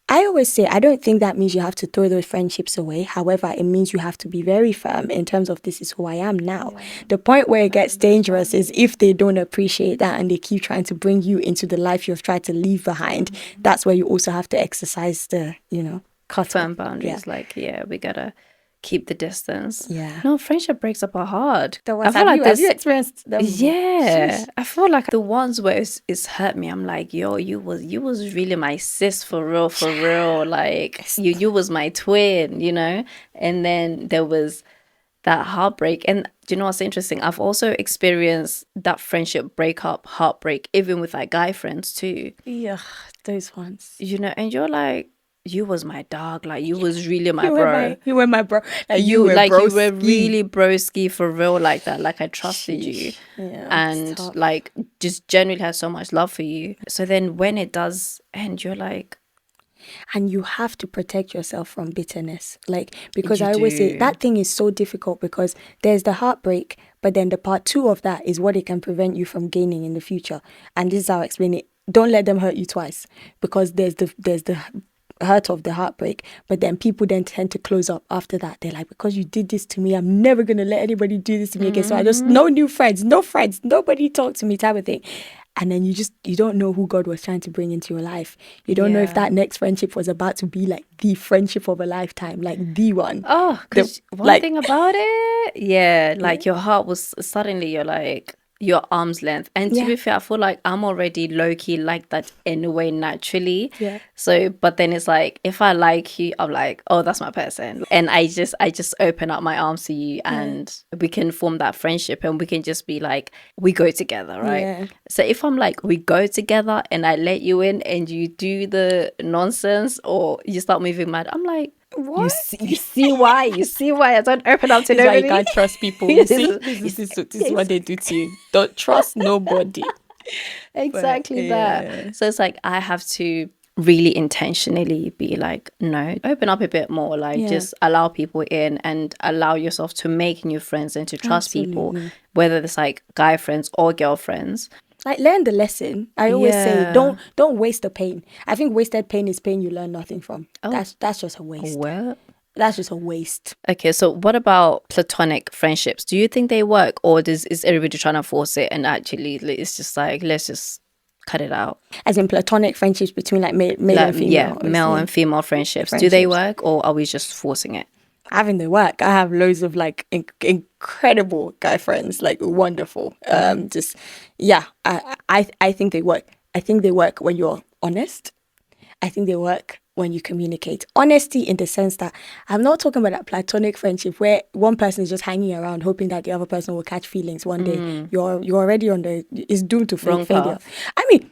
I always say, I don't think that means you have to throw those friendships away. However, it means you have to be very firm in terms of, this is who I am now. Yeah. The point where it gets dangerous is if they don't appreciate that and they keep trying to bring you into the life you've tried to leave behind. That's where you also have to exercise the, cut firm boundaries. We gotta keep the distance. Yeah. No, friendship breaks up are hard. Have you experienced them? Yeah. I feel like the ones where it's hurt me, I'm like, yo, you was really my sis for real. Like you was my twin, And then there was that heartbreak. And do you know what's interesting? I've also experienced that friendship breakup, heartbreak, even with guy friends too. Yeah, those ones. And you're like, you was my dog, you was really my bro. You were my bro. You were really broski for real, like that. Like I trusted you, and just genuinely had so much love for you. So then when it does end, you're like, and you have to protect yourself from bitterness, because I always say that thing is so difficult, because there's the heartbreak, but then the part 2 of that is what it can prevent you from gaining in the future. And this is how I explain it. Don't let them hurt you twice, because there's the hurt of the heartbreak, but then people then tend to close up after that. They're like, because you did this to me, I'm never gonna let anybody do this to me again. So I just no new friends, nobody talk to me type of thing. and then you don't know who God was trying to bring into your life. You don't know if Yeah. that next friendship was about to be like the friendship of a lifetime, like the one. Oh, The because one like thing about it, yeah, yeah, like your heart was suddenly you're like your arm's length. And to yeah, be fair, I feel like I'm already low key like that anyway, naturally. yeah, So, but then it's like if I like you, I'm like, oh, that's my person. And I just open up my arms to you yeah, and we can form that friendship and we can just be like, we go together, right? yeah. So if I'm like, we go together and I let you in and you do the nonsense or you start moving mad, I'm like, What? you see why? You see why I don't open up to This is why you nobody? can't trust people. You This see, is- this is what yes, they do to you. Don't trust nobody. But exactly that. yeah, So it's like I have to really intentionally be like, no, open up a bit more. Like yeah, just allow people in and allow yourself to make new friends and to trust people, absolutely. whether it's like guy friends or girlfriends. Like learn the lesson. I always say, Yeah. don't waste the pain. I think wasted pain is pain you learn nothing from. Oh, That's just a waste. well. That's just a waste. Okay, so what about platonic friendships? Do you think they work, or is everybody trying to force it and actually like, it's just like let's just cut it out? As in platonic friendships between like male Like and yeah, female, male obviously and female friendships. Do they friendships. work, or are we just forcing it? Having the work, I have loads of like incredible guy friends, like wonderful. Just yeah, I think they work. I think they work when you're honest. I think they work when you communicate. Honesty in the sense that I'm not talking about that platonic friendship where one person is just hanging around hoping that the other person will catch feelings one day. You're already on the it's doomed to Wrong failure. path. I mean,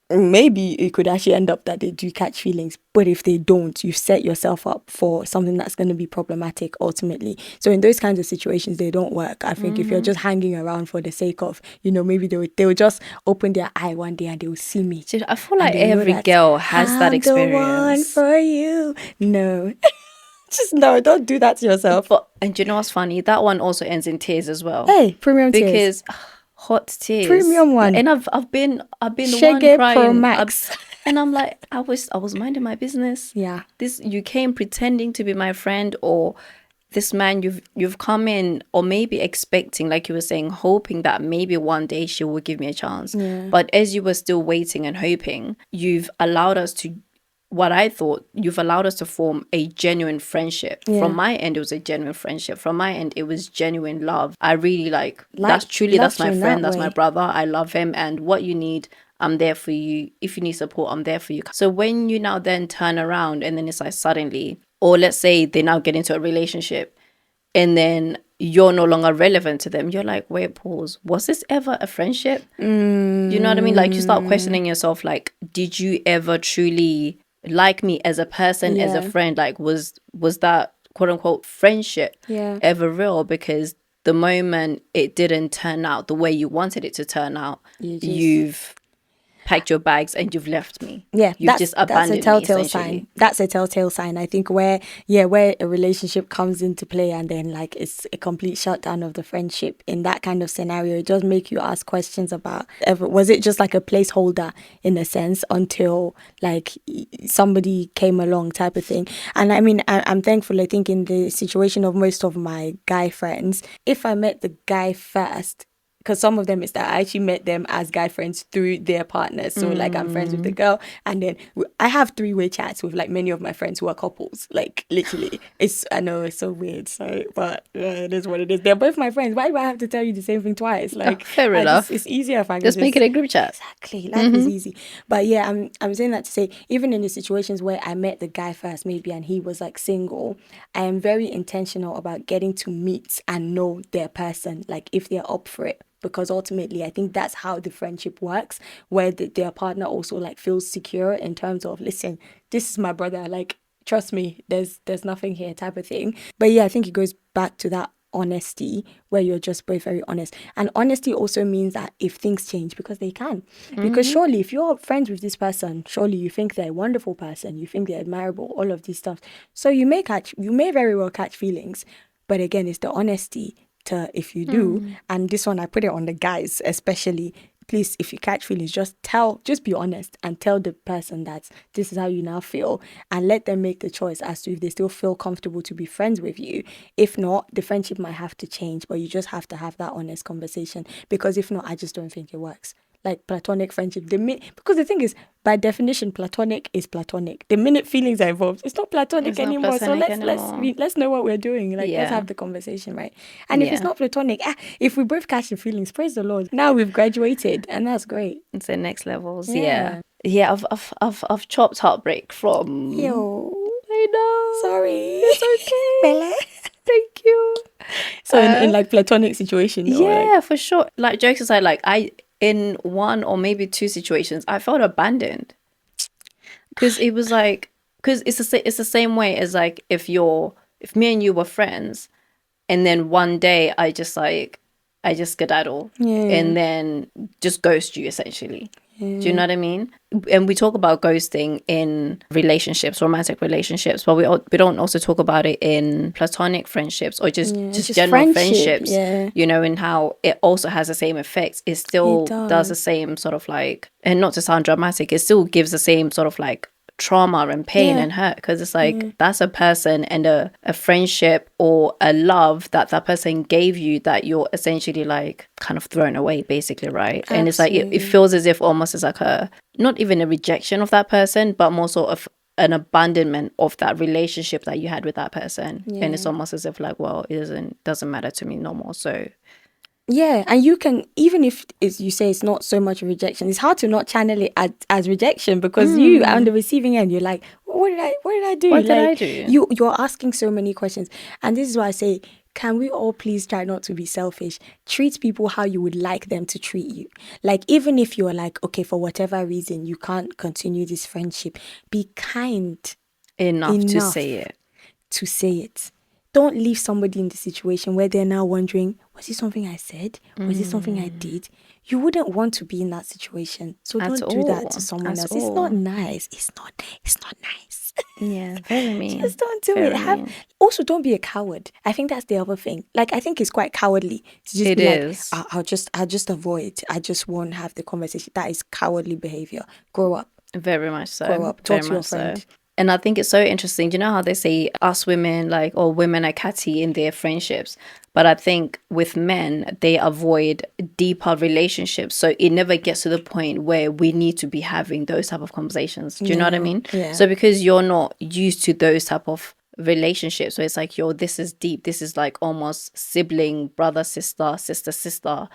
maybe it could actually end up that they do catch feelings, but if they don't, you've set yourself up for something that's going to be problematic ultimately. So in those kinds of situations, they don't work. I think if you're just hanging around for the sake of, maybe they will just open their eye one day and they will see me Dude, I feel and like they will know every that girl has that I'm the one experience. for you. No, just no, don't do that to yourself. But and you know what's funny? That one also ends in tears as well. Hey, premium tears, Because hot tears. premium one, And I've been the one Shege Pro crying. Max. And I'm like, I was minding my business. Yeah, This you came pretending to be my friend, or this man you've come in, or maybe expecting, like you were saying, hoping that maybe one day she will give me a chance. yeah, But as you were still waiting and hoping, you've allowed us to what I thought you've allowed us to form a genuine friendship. From yeah. my end, it was a genuine friendship. From my end, it was genuine love. I really Like that's loved you my in that friend, that's my way. brother. I love him, and what you need, I'm there for you. If you need support, I'm there for you. So when you now then turn around and then it's like suddenly, or let's say they now get into a relationship and then you're no longer relevant to them, you're like, wait, pause. Was this ever a friendship? You know what I mean? Like you start questioning yourself, like, did you ever truly like me as a person, as a Yeah, friend? Like was that quote unquote friendship yeah. ever real? Because the moment it didn't turn out the way you wanted it to turn out, You just you've packed your bags and you've left me. yeah, You've just that's a abandoned me telltale sign. essentially. That's a telltale sign. I think where a relationship comes into play and then like it's a complete shutdown of the friendship in that kind of scenario, it does make you ask questions about was it just like a placeholder in a sense until like somebody came along type of thing. And I mean I'm thankful. I think in the situation of most of my guy friends, if I met the guy first, because some of them is that I actually met them as guy friends through their partners. So like I'm friends with the girl, and then I have three-way chats with like many of my friends who are couples. Like literally, I know it's so weird, so but it is what it is. They're both my friends. Why do I have to tell you the same thing twice? Like Fair I just enough. it's easier if I can Just make it a group chat. exactly life is easy. But yeah, I'm saying that to say even in the situations where I met the guy first maybe and he was like single, I am very intentional about getting to meet and know their person. Like if they're up for it, because ultimately I think that's how the friendship works, where their partner also like feels secure in terms of listen, this is my brother, like trust me, there's nothing here type of thing. But yeah, I think it goes back to that honesty where you're just both very honest. And honesty also means that if things change, because they can, because surely if you're friends with this person, surely you think they're a wonderful person, you think they're admirable, all of these stuff, so you may very well catch feelings. But again, it's the honesty to if you do, and this one I put it on the guys especially, please, if you catch feelings, just be honest and tell the person that this is how you now feel, and let them make the choice as to if they still feel comfortable to be friends with you. If not, the friendship might have to change, but you just have to have that honest conversation, because if not, I just don't think it works. like platonic friendship, because the thing is, by definition, platonic is platonic. The minute feelings are involved, it's not platonic It's not anymore. So platonic let's anymore. let's know what we're doing. Like, let's Yeah. have the conversation, right? And if it's Yeah. not platonic, if we both catch the feelings, praise the Lord. Now we've graduated, and that's great. It's the next levels. Yeah. Yeah. I've chopped heartbreak from. Yo, I know. sorry. It's okay. Bella. Thank you. So in like platonic situation, or like, Yeah, for sure. Like, jokes aside, like, in one or maybe two situations, I felt abandoned. Because it was like, because it's the same way as like if me and you were friends, and then one day I just skedaddle, Yeah. and then just ghost you essentially. Do you know what I mean? And we talk about ghosting in relationships, romantic relationships, but we don't also talk about it in platonic friendships or just general friendship, friendships. yeah. You know, and how it also has the same effects. It still does the does. same sort of like, and not to sound dramatic, it still gives the same sort of like trauma and pain Yeah. and hurt, because it's like that's a person and a friendship or a love that person gave you that you're essentially like kind of thrown away basically, right? And it's like it Absolutely. feels as if almost as like a, not even a rejection of that person, but more sort of an abandonment of that relationship that you had with that person. And it's almost as if like, well, it doesn't matter to me no more. So Yeah, and you can, even if it's, you say it's not so much a rejection, it's hard to not channel it as rejection, because you on the receiving end, you're like, what did I do? What did like I do? you're asking so many questions, and this is why I say, can we all please try not to be selfish? Treat people how you would like them to treat you. Like, even if you're like, okay, for whatever reason you can't continue this friendship, be kind enough to say it. to say it. Don't leave somebody in the situation where they're now wondering, was it something I said? Was it something I did? You wouldn't want to be in that situation. So At don't do that all. to someone At else. It's all. not nice. It's not nice. Yeah, very mean. Just don't do Very it. mean. Also, don't be a coward. I think that's the other thing. Like, I think it's quite cowardly to just It be is. like, I'll just avoid. I just won't have the conversation. That is cowardly behavior. Grow up. Very much so. Grow up. Very Talk to your much so. friend. And I think it's so interesting. Do you know how they say us women, like, or women are catty in their friendships? But I think with men, they avoid deeper relationships. So it never gets to the point where we need to be having those type of conversations. Do you know what I mean? Yeah. So because you're not used to those type of relationships, so it's like, this is deep. This is like almost sibling, brother, sister, sister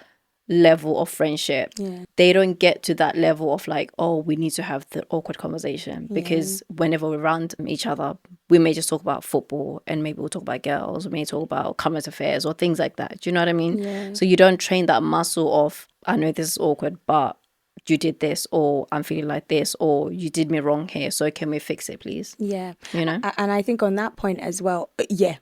level of friendship. They don't get to that level of like, oh, we need to have the awkward conversation, because whenever we're around each other, we may just talk about football, and maybe we'll talk about girls, we may talk about current affairs or things like that. Do you know what I mean? So you don't train that muscle of, I know this is awkward, but you did this, or I'm feeling like this, or you did me wrong here, so can we fix it, please? Yeah. You know? And I think on that point as well,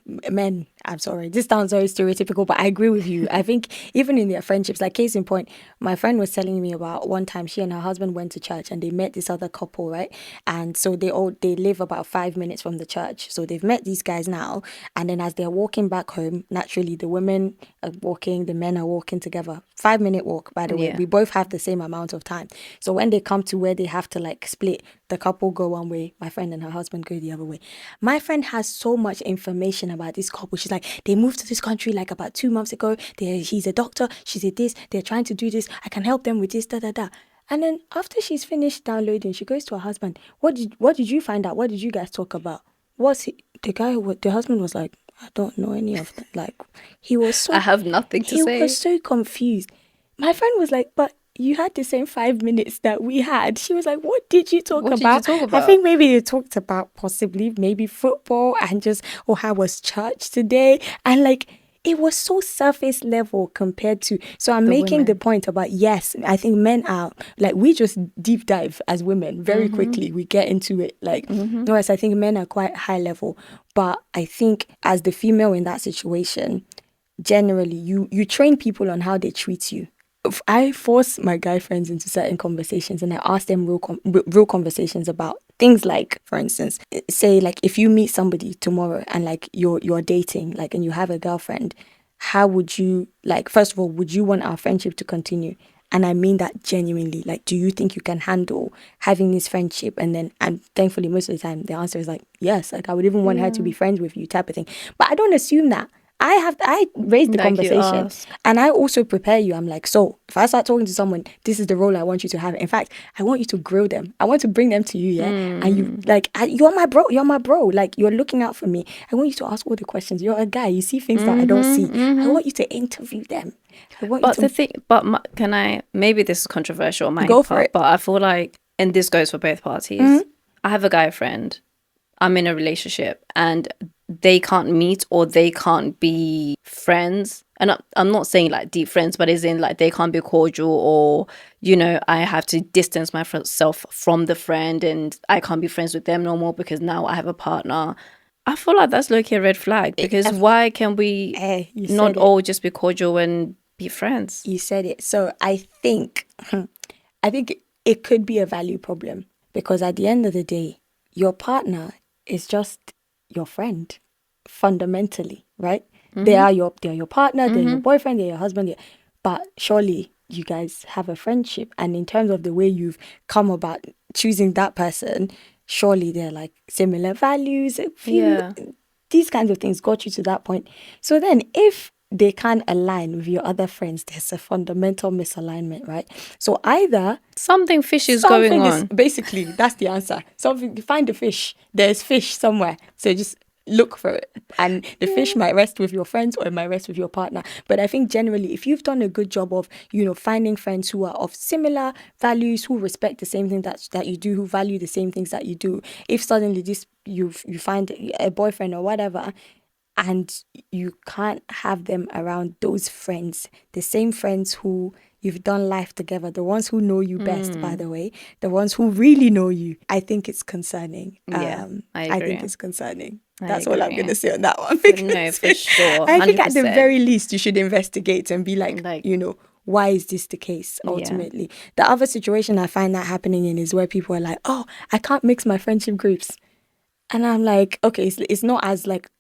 men, I'm sorry, this sounds very stereotypical, but I agree with you. I think even in their friendships, like case in point, my friend was telling me about one time she and her husband went to church and they met this other couple, right? And so they live about 5 minutes from the church. So they've met these guys now. And then as they're walking back home, naturally the women are walking, the men are walking together. 5 minute walk, by the way. Yeah. We both have the same amount of time. So when they come to where they have to like split, the couple go one way, my friend and her husband go the other way. My friend has so much information about this couple. She's like, they moved to this country like about 2 months ago. He's a doctor. She's a this. They're trying to do this. I can help them with this, da da da. And then after she's finished downloading, she goes to her husband. What did you find out? What did you guys talk about? The husband was like, I don't know any of that. Like, he was so, I have nothing to he say. was so confused. My friend was like, but you had the same 5 minutes that we had. She was like, what did you talk What did you about? talk I about? think maybe they talked about possibly maybe football and just, or how was church today? And like, it was so surface level compared to, so I'm making the women. point about, yes, I think men are like, we just deep dive as women very Mm-hmm. quickly. We get into it. Like, whereas I think men are quite high level. But I think as the female in that situation, generally you train people on how they treat you. If I force my guy friends into certain conversations and I ask them real conversations about things like, for instance, say like if you meet somebody tomorrow and like you're dating, like, and you have a girlfriend, how would you, like, first of all, would you want our friendship to continue? And I mean that genuinely. Like, do you think you can handle having this friendship? And thankfully most of the time the answer is like yes. Like, I would even want her to be friends with you, type of thing. But I don't assume that. I raise the Like you conversation, ask. and I also prepare you. I'm like, so if I start talking to someone, this is the role I want you to have. In fact, I want you to grill them. I want to bring them to you, yeah. And you like, you're my bro. You're my bro. Like, you're looking out for me. I want you to ask all the questions. You're a guy. You see things that I don't see. I want you to interview them. I want you But the to thing, but can I? Maybe this is controversial on my go for part, it. but I feel like, and this goes for both parties. I have a guy friend. I'm in a relationship, and they can't meet or they can't be friends. And I'm not saying like deep friends, but as in like they can't be cordial, or I have to distance myself from the friend, and I can't be friends with them no more because now I have a partner. I feel like that's low-key a red flag, because why can we Hey, you not said it. all just be cordial and be friends? You said it. So I think it could be a value problem, because at the end of the day, your partner is just your friend, fundamentally, right? They're your partner, they're your boyfriend, they're your husband, but surely you guys have a friendship, and in terms of the way you've come about choosing that person, surely they're like similar values. If Yeah. these kinds of things got you to that point. So then, if they can't align with your other friends, there's a fundamental misalignment, right? So either Something fishy is going something is, on. basically, that's the answer. Something, find the fish. There's fish somewhere. So just look for it. And the fish might rest with your friends, or it might rest with your partner. But I think generally, if you've done a good job of, finding friends who are of similar values, who respect the same thing that you do, who value the same things that you do, if suddenly this you find a boyfriend or whatever, and you can't have them around those friends, the same friends who you've done life together, the ones who know you best, by the way, the ones who really know you, I think it's concerning. Yeah, I I think agree. it's concerning. I That's all I'm agree. going to say on that one. No, Because for sure. I think at the 100%. very least, you should investigate and be like, Like, why is this the case yeah. ultimately? The other situation I find that happening in is where people are like, oh, I can't mix my friendship groups. And I'm like, okay, it's not as like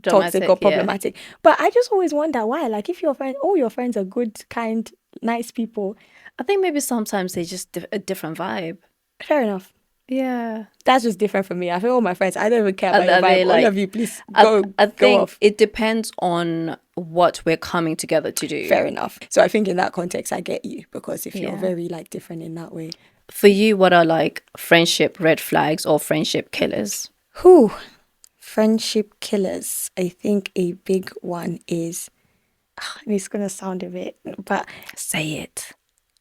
toxic or Dramatic, yeah. problematic. But I just always wonder why. Like, if all your friends are good, kind, nice people, I think maybe sometimes they just a different vibe. fair enough. Yeah. That's just different for me. I feel all my friends, I don't even care about And your are they vibe. All of like, you, please I, I go think off. it depends on what we're coming together to do. Fair enough. So I think in that context, I get you, because if you're Yeah. very like different in that way. For you, what are like friendship red flags or friendship killers? Whew. Friendship killers. I think a big one is, and it's gonna sound a bit, but Say it.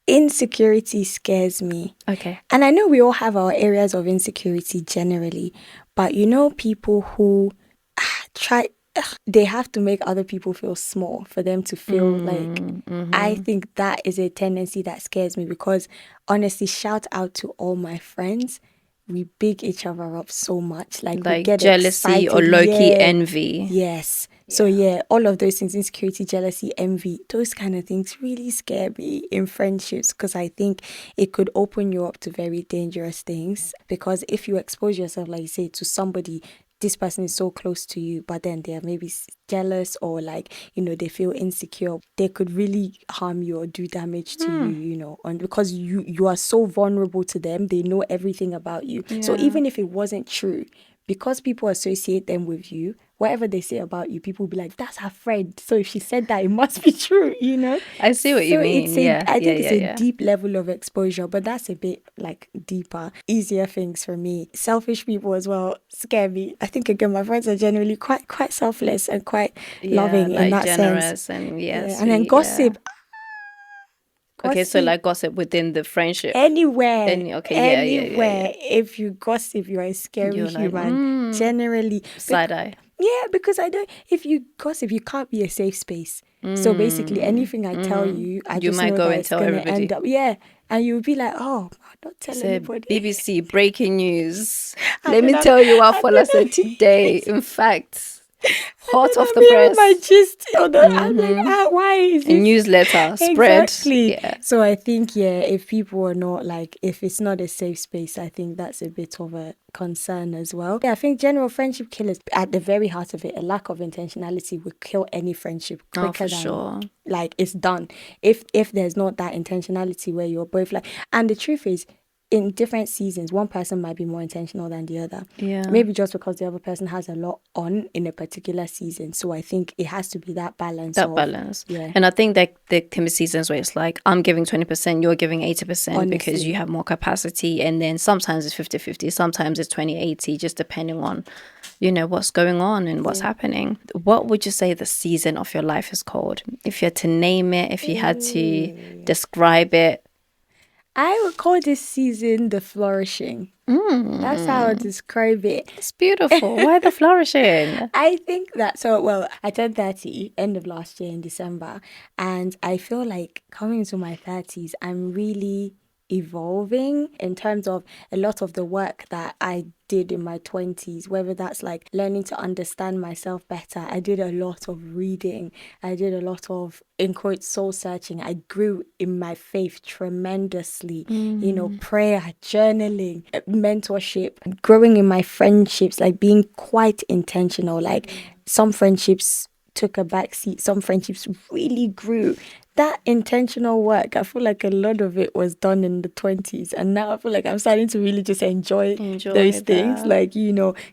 insecurity scares me. Okay. And I know we all have our areas of insecurity generally, but people who try, they have to make other people feel small for them to feel like, I think that is a tendency that scares me, because honestly, shout out to all my friends. We big each other up so much. Like, we Like get jealousy or excited. low-key Yeah. envy. Yes. So yeah, all of those things, insecurity, jealousy, envy, those kind of things really scare me in friendships, because I think it could open you up to very dangerous things. Because if you expose yourself, like you say, to somebody, this person is so close to you, but then they're maybe jealous, or like, they feel insecure, they could really harm you or do damage to you, and because you are so vulnerable to them, they know everything about you. So Yeah. even if it wasn't true, because people associate them with you, whatever they say about you, people will be like, that's her friend. So if she said that, it must be true, I see what you So mean. Yeah. I Yeah. think it's Yeah. a Yeah. deep level of exposure, but that's a bit like deeper, easier things for me. Selfish people as well scare me. I think again, my friends are generally quite selfless and quite Yeah. loving in Like that sense. generous and Yeah, and then sweet. Yeah. Okay. So gossip like gossip within the friendship. anywhere, Okay. Yeah. Yeah. Yeah. Yeah. anywhere. If you gossip, you're a scary You're like, human. Generally, side eye. yeah, because I don't. If you gossip, you can't be a safe space. So basically, anything I tell you, I You just might know go that and it's tell gonna end everybody. up, yeah, and you'll be like, oh, I'll not tell Say anybody. BBC breaking news. And Let then me tell you what and then Fola said today. In fact, hot off I'm the hearing my press. gist. I'm like, why is A this? newsletter spread. Exactly. Yeah. So I think, yeah, if people are not like, if it's not a safe space, I think that's a bit of a concern as well. Yeah, I think general friendship killers, at the very heart of it, a lack of intentionality would kill any friendship Oh, quicker for than, sure. like, it's done. If there's not that intentionality where you're both like, and the truth is, in different seasons, one person might be more intentional than the other. Yeah. Maybe just because the other person has a lot on in a particular season. So I think it has to be that balance That of, balance. yeah. And I think that there can be seasons where it's like, I'm giving 20%, you're giving 80% because Honestly. you have more capacity. And then sometimes it's 50-50, sometimes it's 20-80, just depending on, what's going on and what's happening. What would you say the season of your life is called? If you had to name it, if you had to describe it. I would call this season the flourishing. That's how I describe it. It's beautiful. Why the flourishing? I think that I turned 30 end of last year in December, and I feel like coming into my 30s, I'm really evolving in terms of a lot of the work that I did in my 20s, whether that's like learning to understand myself better. I did a lot of reading. I did a lot of, in quotes, soul searching. I grew in my faith tremendously, prayer, journaling, mentorship, growing in my friendships, like being quite intentional. Like some friendships took a back seat, some friendships really grew. That intentional work, I feel like a lot of it was done in the 20s. And now I feel like I'm starting to really just enjoy those things. that. Like,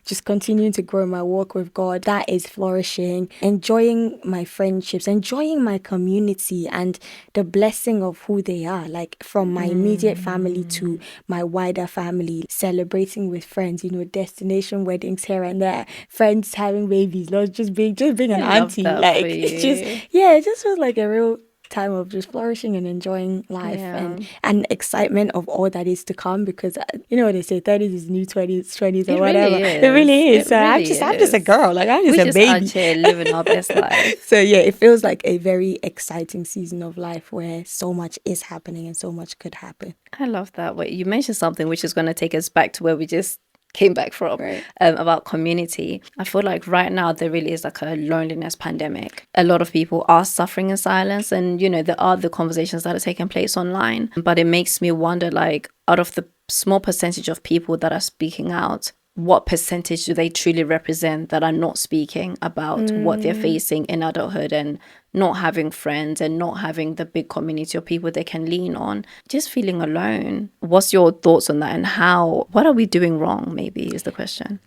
just continuing to grow my walk with God. That is flourishing. Enjoying my friendships, enjoying my community and the blessing of who they are. Like from my immediate family to my wider family, celebrating with friends, destination weddings here and there, friends having babies, not just being an I love auntie. that Like for it's you. just, yeah, it just feels like a real time of just flourishing and enjoying life Yeah. and excitement of all that is to come, because you know what they say, 30s is new 20s or It whatever. really It really is. is. It So really I'm just a is. girl, like I'm just We're a just out baby. here living our best life. So yeah, it feels like a very exciting season of life where so much is happening and so much could happen. I love that. Wait, you mentioned something which is going to take us back to where we just came back from, Right. about community. I feel like right now there really is like a loneliness pandemic. A lot of people are suffering in silence, and there are the conversations that are taking place online. But it makes me wonder, like, out of the small percentage of people that are speaking out, what percentage do they truly represent that are not speaking about what they're facing in adulthood and not having friends and not having the big community of people they can lean on, just feeling alone? What's your thoughts on that, and what are we doing wrong, maybe, is the question.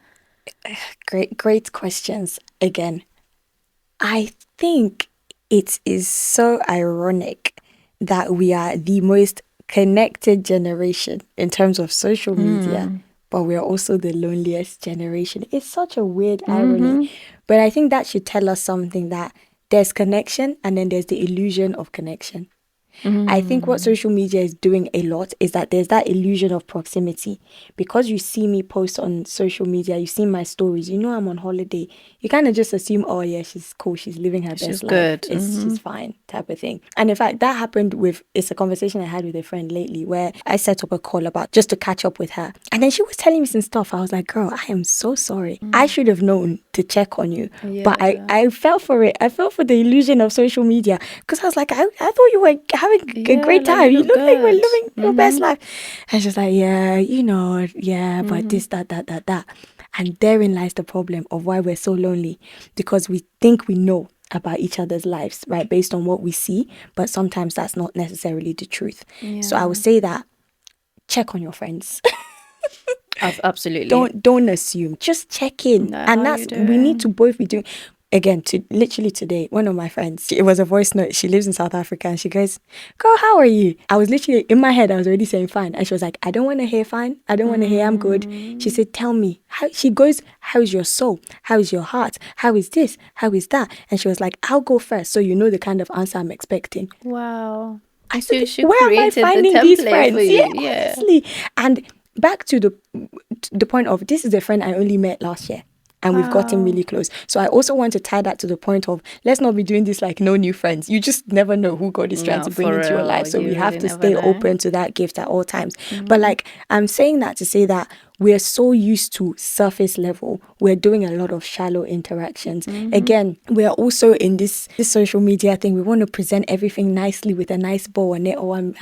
Great questions again. I think it is so ironic that we are the most connected generation in terms of social media, but we are also the loneliest generation. It's such a weird irony. But I think that should tell us something, that there's connection and then there's the illusion of connection. I think what social media is doing a lot is that there's that illusion of proximity. Because you see me post on social media, you see my stories, I'm on holiday. You kind of just assume, oh yeah, she's cool, she's living her She's best life. good. She's fine, type of thing. And in fact, that happened it's a conversation I had with a friend lately where I set up a call about just to catch up with her. And then she was telling me some stuff. I was like, girl, I am so sorry. I should have known to check on you. But I fell for it. I fell for the illusion of social media because I was like, I thought you were having a great like, time. you You look look like you were good. living your best life. And she's like, yeah, but this, that. And therein lies the problem of why we're so lonely, because we think we know about each other's lives, right, based on what we see, but sometimes that's not necessarily the truth. So I would say that check on your friends. Absolutely. Don't assume. Just check in. Like, And how that's you we need doing? to both be doing. Again, to literally today, one of my friends, it was a voice note. She lives in South Africa and she goes, girl, how are you? I was literally in my head, I was already saying fine. And she was like, I don't want to hear fine. I don't want to hear I'm good. She said, tell me. She goes, how's your soul? How is your heart? How is this? How is that? And she was like, I'll go first, so you know the kind of answer I'm expecting. Wow. I said, She where am I created the finding these template for friends? you. Yeah, Yeah. honestly. And back to the point of, this is a friend I only met last year. And we've gotten really close. So I also want to tie that to the point of, let's not be doing this like no new friends. You just never know who God is trying No, to bring for into your real. life. So You we have really to never stay know. open to that gift at all times. But like, I'm saying that to say that we're so used to surface level. We're doing a lot of shallow interactions. Again, we're also in this social media thing. We want to present everything nicely with a nice bow on it. Or I'm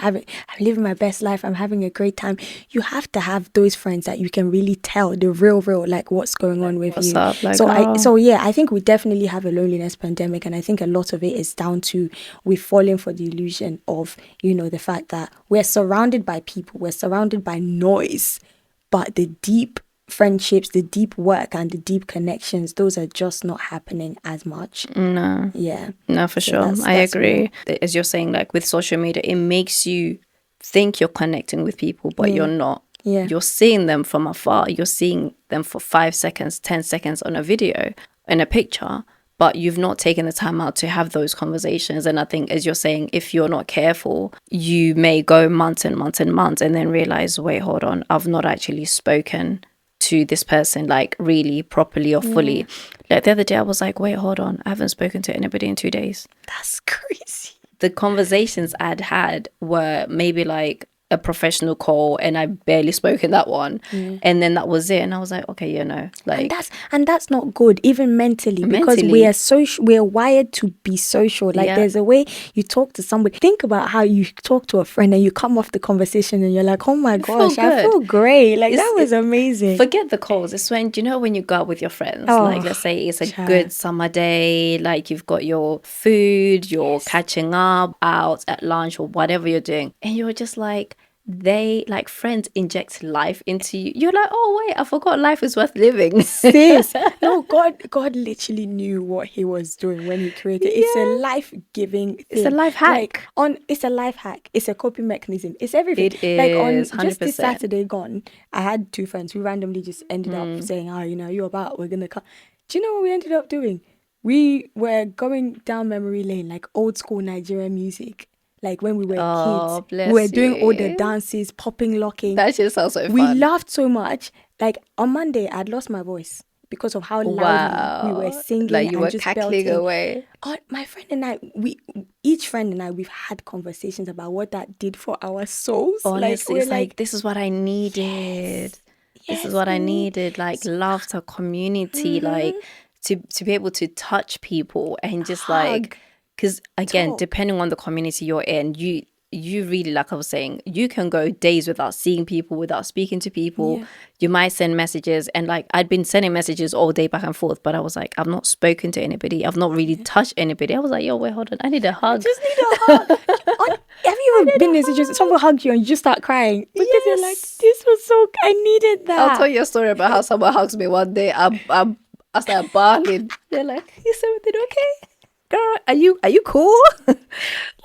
living my best life. I'm having a great time. You have to have those friends that you can really tell the real, like what's going on with What's you. up? Like, So I think we definitely have a loneliness pandemic, and I think a lot of it is down to we've fallen for the illusion of, the fact that we're surrounded by people, we're surrounded by noise, but the deep friendships, the deep work, and the deep connections, those are just not happening as much. no. Yeah. No, for So sure. I that's agree. As you're saying, like with social media, it makes you think you're connecting with people, but you're not. Yeah. You're seeing them from afar. You're seeing them for 5 seconds, 10 seconds on a video, in a picture, but you've not taken the time out to have those conversations. And I think, as you're saying, if you're not careful, you may go months and months and months and then realize, wait, hold on, I've not actually spoken to this person like really properly or fully. Like the other day I was like, wait, hold on, I haven't spoken to anybody in 2 days. That's crazy. The conversations I'd had were maybe like a professional call, and I barely spoke in that one. And then that was it. And I was like, okay, like, And that's not good, even mentally, because Mentally. we are social. We are wired to be social. Like Yeah. there's a way you talk to somebody. Think about how you talk to a friend and you come off the conversation and you're like, oh my gosh, I good. feel great. Like It's- that was amazing. forget the calls. It's when, when you go out with your friends, Oh, like let's say it's a child. good summer day, like you've got your food, you're catching up out at lunch or whatever you're doing, and you're just like, they like friends inject life into you. You're like, oh wait, I forgot life is worth living. Sis, no, God literally knew what He was doing when He created. It's a life-giving thing. It's a life hack. It's a life hack. It's a coping mechanism. It's everything. It Like on is, just this 100%. Saturday gone, I had two friends who randomly just ended up saying, "Oh, you're about. We're gonna come." Do you know what we ended up doing? We were going down memory lane, like old school Nigerian music. Like when we were kids, we bless were doing all the you. dances, popping, locking. That just sounds so We fun. laughed so much. Like on Monday, I'd lost my voice because of how loudly we were singing Like you and were just cackling belting. away. Oh, my friend and I, each friend and I, we've had conversations about what that did for our souls. Honestly, we're it's like, this is what I needed. This is what I needed. Like laughter, community, like to be able to touch people and just like, because again, Talk. depending on the community you're in, you really, like I was saying, you can go days without seeing people, without speaking to people. Yeah. You might send messages, and like I'd been sending messages all day back and forth, but I was like, I've not spoken to anybody. I've not really touched anybody. I was like, yo, wait, hold on, I need a hug. Just need a hug. Have you ever been in a situation someone hugged you and you just start crying because you're like, this was so. I needed that. I'll tell you a story about how someone hugs me one day. I started bawling. They're like, "Is everything okay, girl? Are you cool?"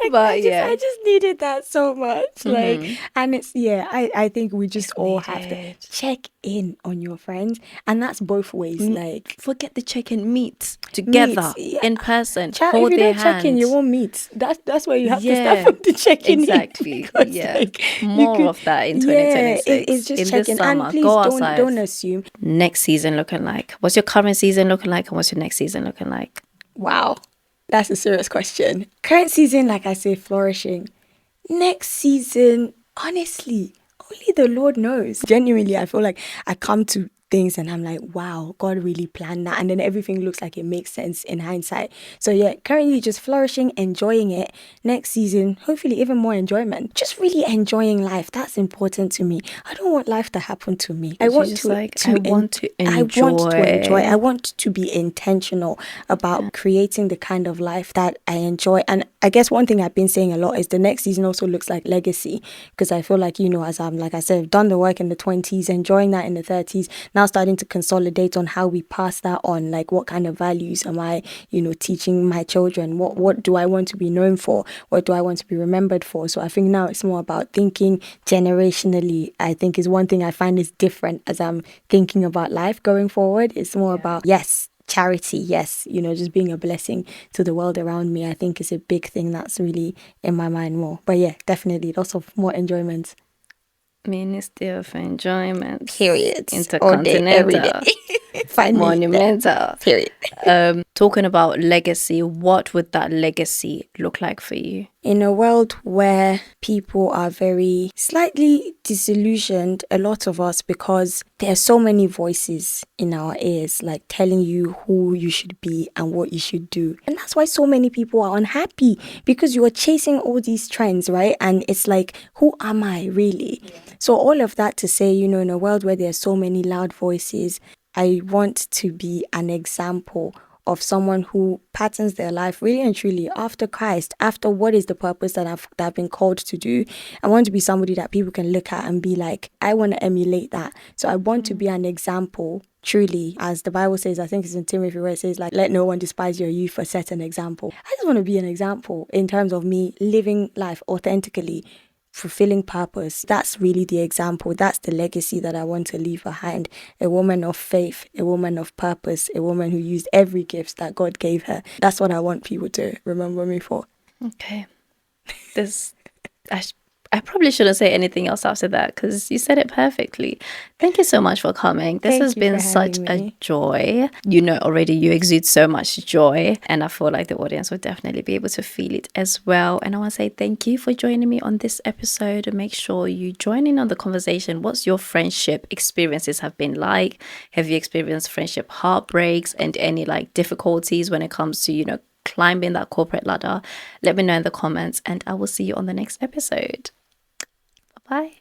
I just needed that so much. Like, and it's I think we just all have to needed. check in on your friends, and that's both ways. Like, forget the check and meet together yeah. in person. Child, hold if you their don't check in, you hands. won't meet. That's where you have to Yeah, start from the check-in. exactly. Because, Yeah, like, you more could- of that in Yeah, 2026. it's just in checking. this summer, And please go outside. don't assume. Next season looking like? What's your current season looking like, and what's your next season looking like? Wow, that's a serious question. Current season, like I say, flourishing. Next season, honestly, only the Lord knows. Genuinely, I feel like I come to things and I'm like, wow, God really planned that. And then everything looks like it makes sense in hindsight. So yeah, currently just flourishing, enjoying it. Next season, hopefully even more enjoyment. Just really enjoying life. That's important to me. I don't want life to happen to me. I want to enjoy. I want to be intentional about creating the kind of life that I enjoy. And I guess one thing I've been saying a lot is the next season also looks like legacy, because I feel like, as I'm, like I said, I've done the work in the 20s, enjoying that in the 30s, now starting to consolidate on how we pass that on. Like, what kind of values am I, teaching my children? What do I want to be known for? What do I want to be remembered for? So I think now it's more about thinking generationally. I think is one thing I find is different as I'm thinking about life going forward. It's more about, yes, charity, yes, just being a blessing to the world around me. I think is a big thing that's really in my mind more. But yeah, definitely lots of more enjoyment. Ministry of Enjoyment. Period. All day, every Intercontinental. day. Finally, Monumental. period. Talking about legacy, what would that legacy look like for you? In a world where people are very slightly disillusioned, a lot of us, because there are so many voices in our ears, like telling you who you should be and what you should do. And that's why so many people are unhappy, because you are chasing all these trends, right? And it's like, who am I really? Yeah. So all of that to say, in a world where there are so many loud voices, I want to be an example of someone who patterns their life really and truly after Christ, after what is the purpose that I've been called to do. I want to be somebody that people can look at and be like, I want to emulate that. So I want to be an example, truly, as the Bible says. I think it's in Timothy where it says, like, let no one despise your youth, for set an example. I just want to be an example in terms of me living life authentically, fulfilling purpose. That's really the example. That's the legacy that I want to leave behind. A woman of faith, a woman of purpose, a woman who used every gift that God gave her. That's what I want people to remember me for. Okay. This, I probably shouldn't say anything else after that because you said it perfectly. Thank you so much for coming. This has been such a joy. Already you exude so much joy, and I feel like the audience will definitely be able to feel it as well. And I want to say thank you for joining me on this episode, and make sure you join in on the conversation. What's your friendship experiences have been like? Have you experienced friendship heartbreaks and any like difficulties when it comes to, climbing that corporate ladder? Let me know in the comments, and I will see you on the next episode. Bye.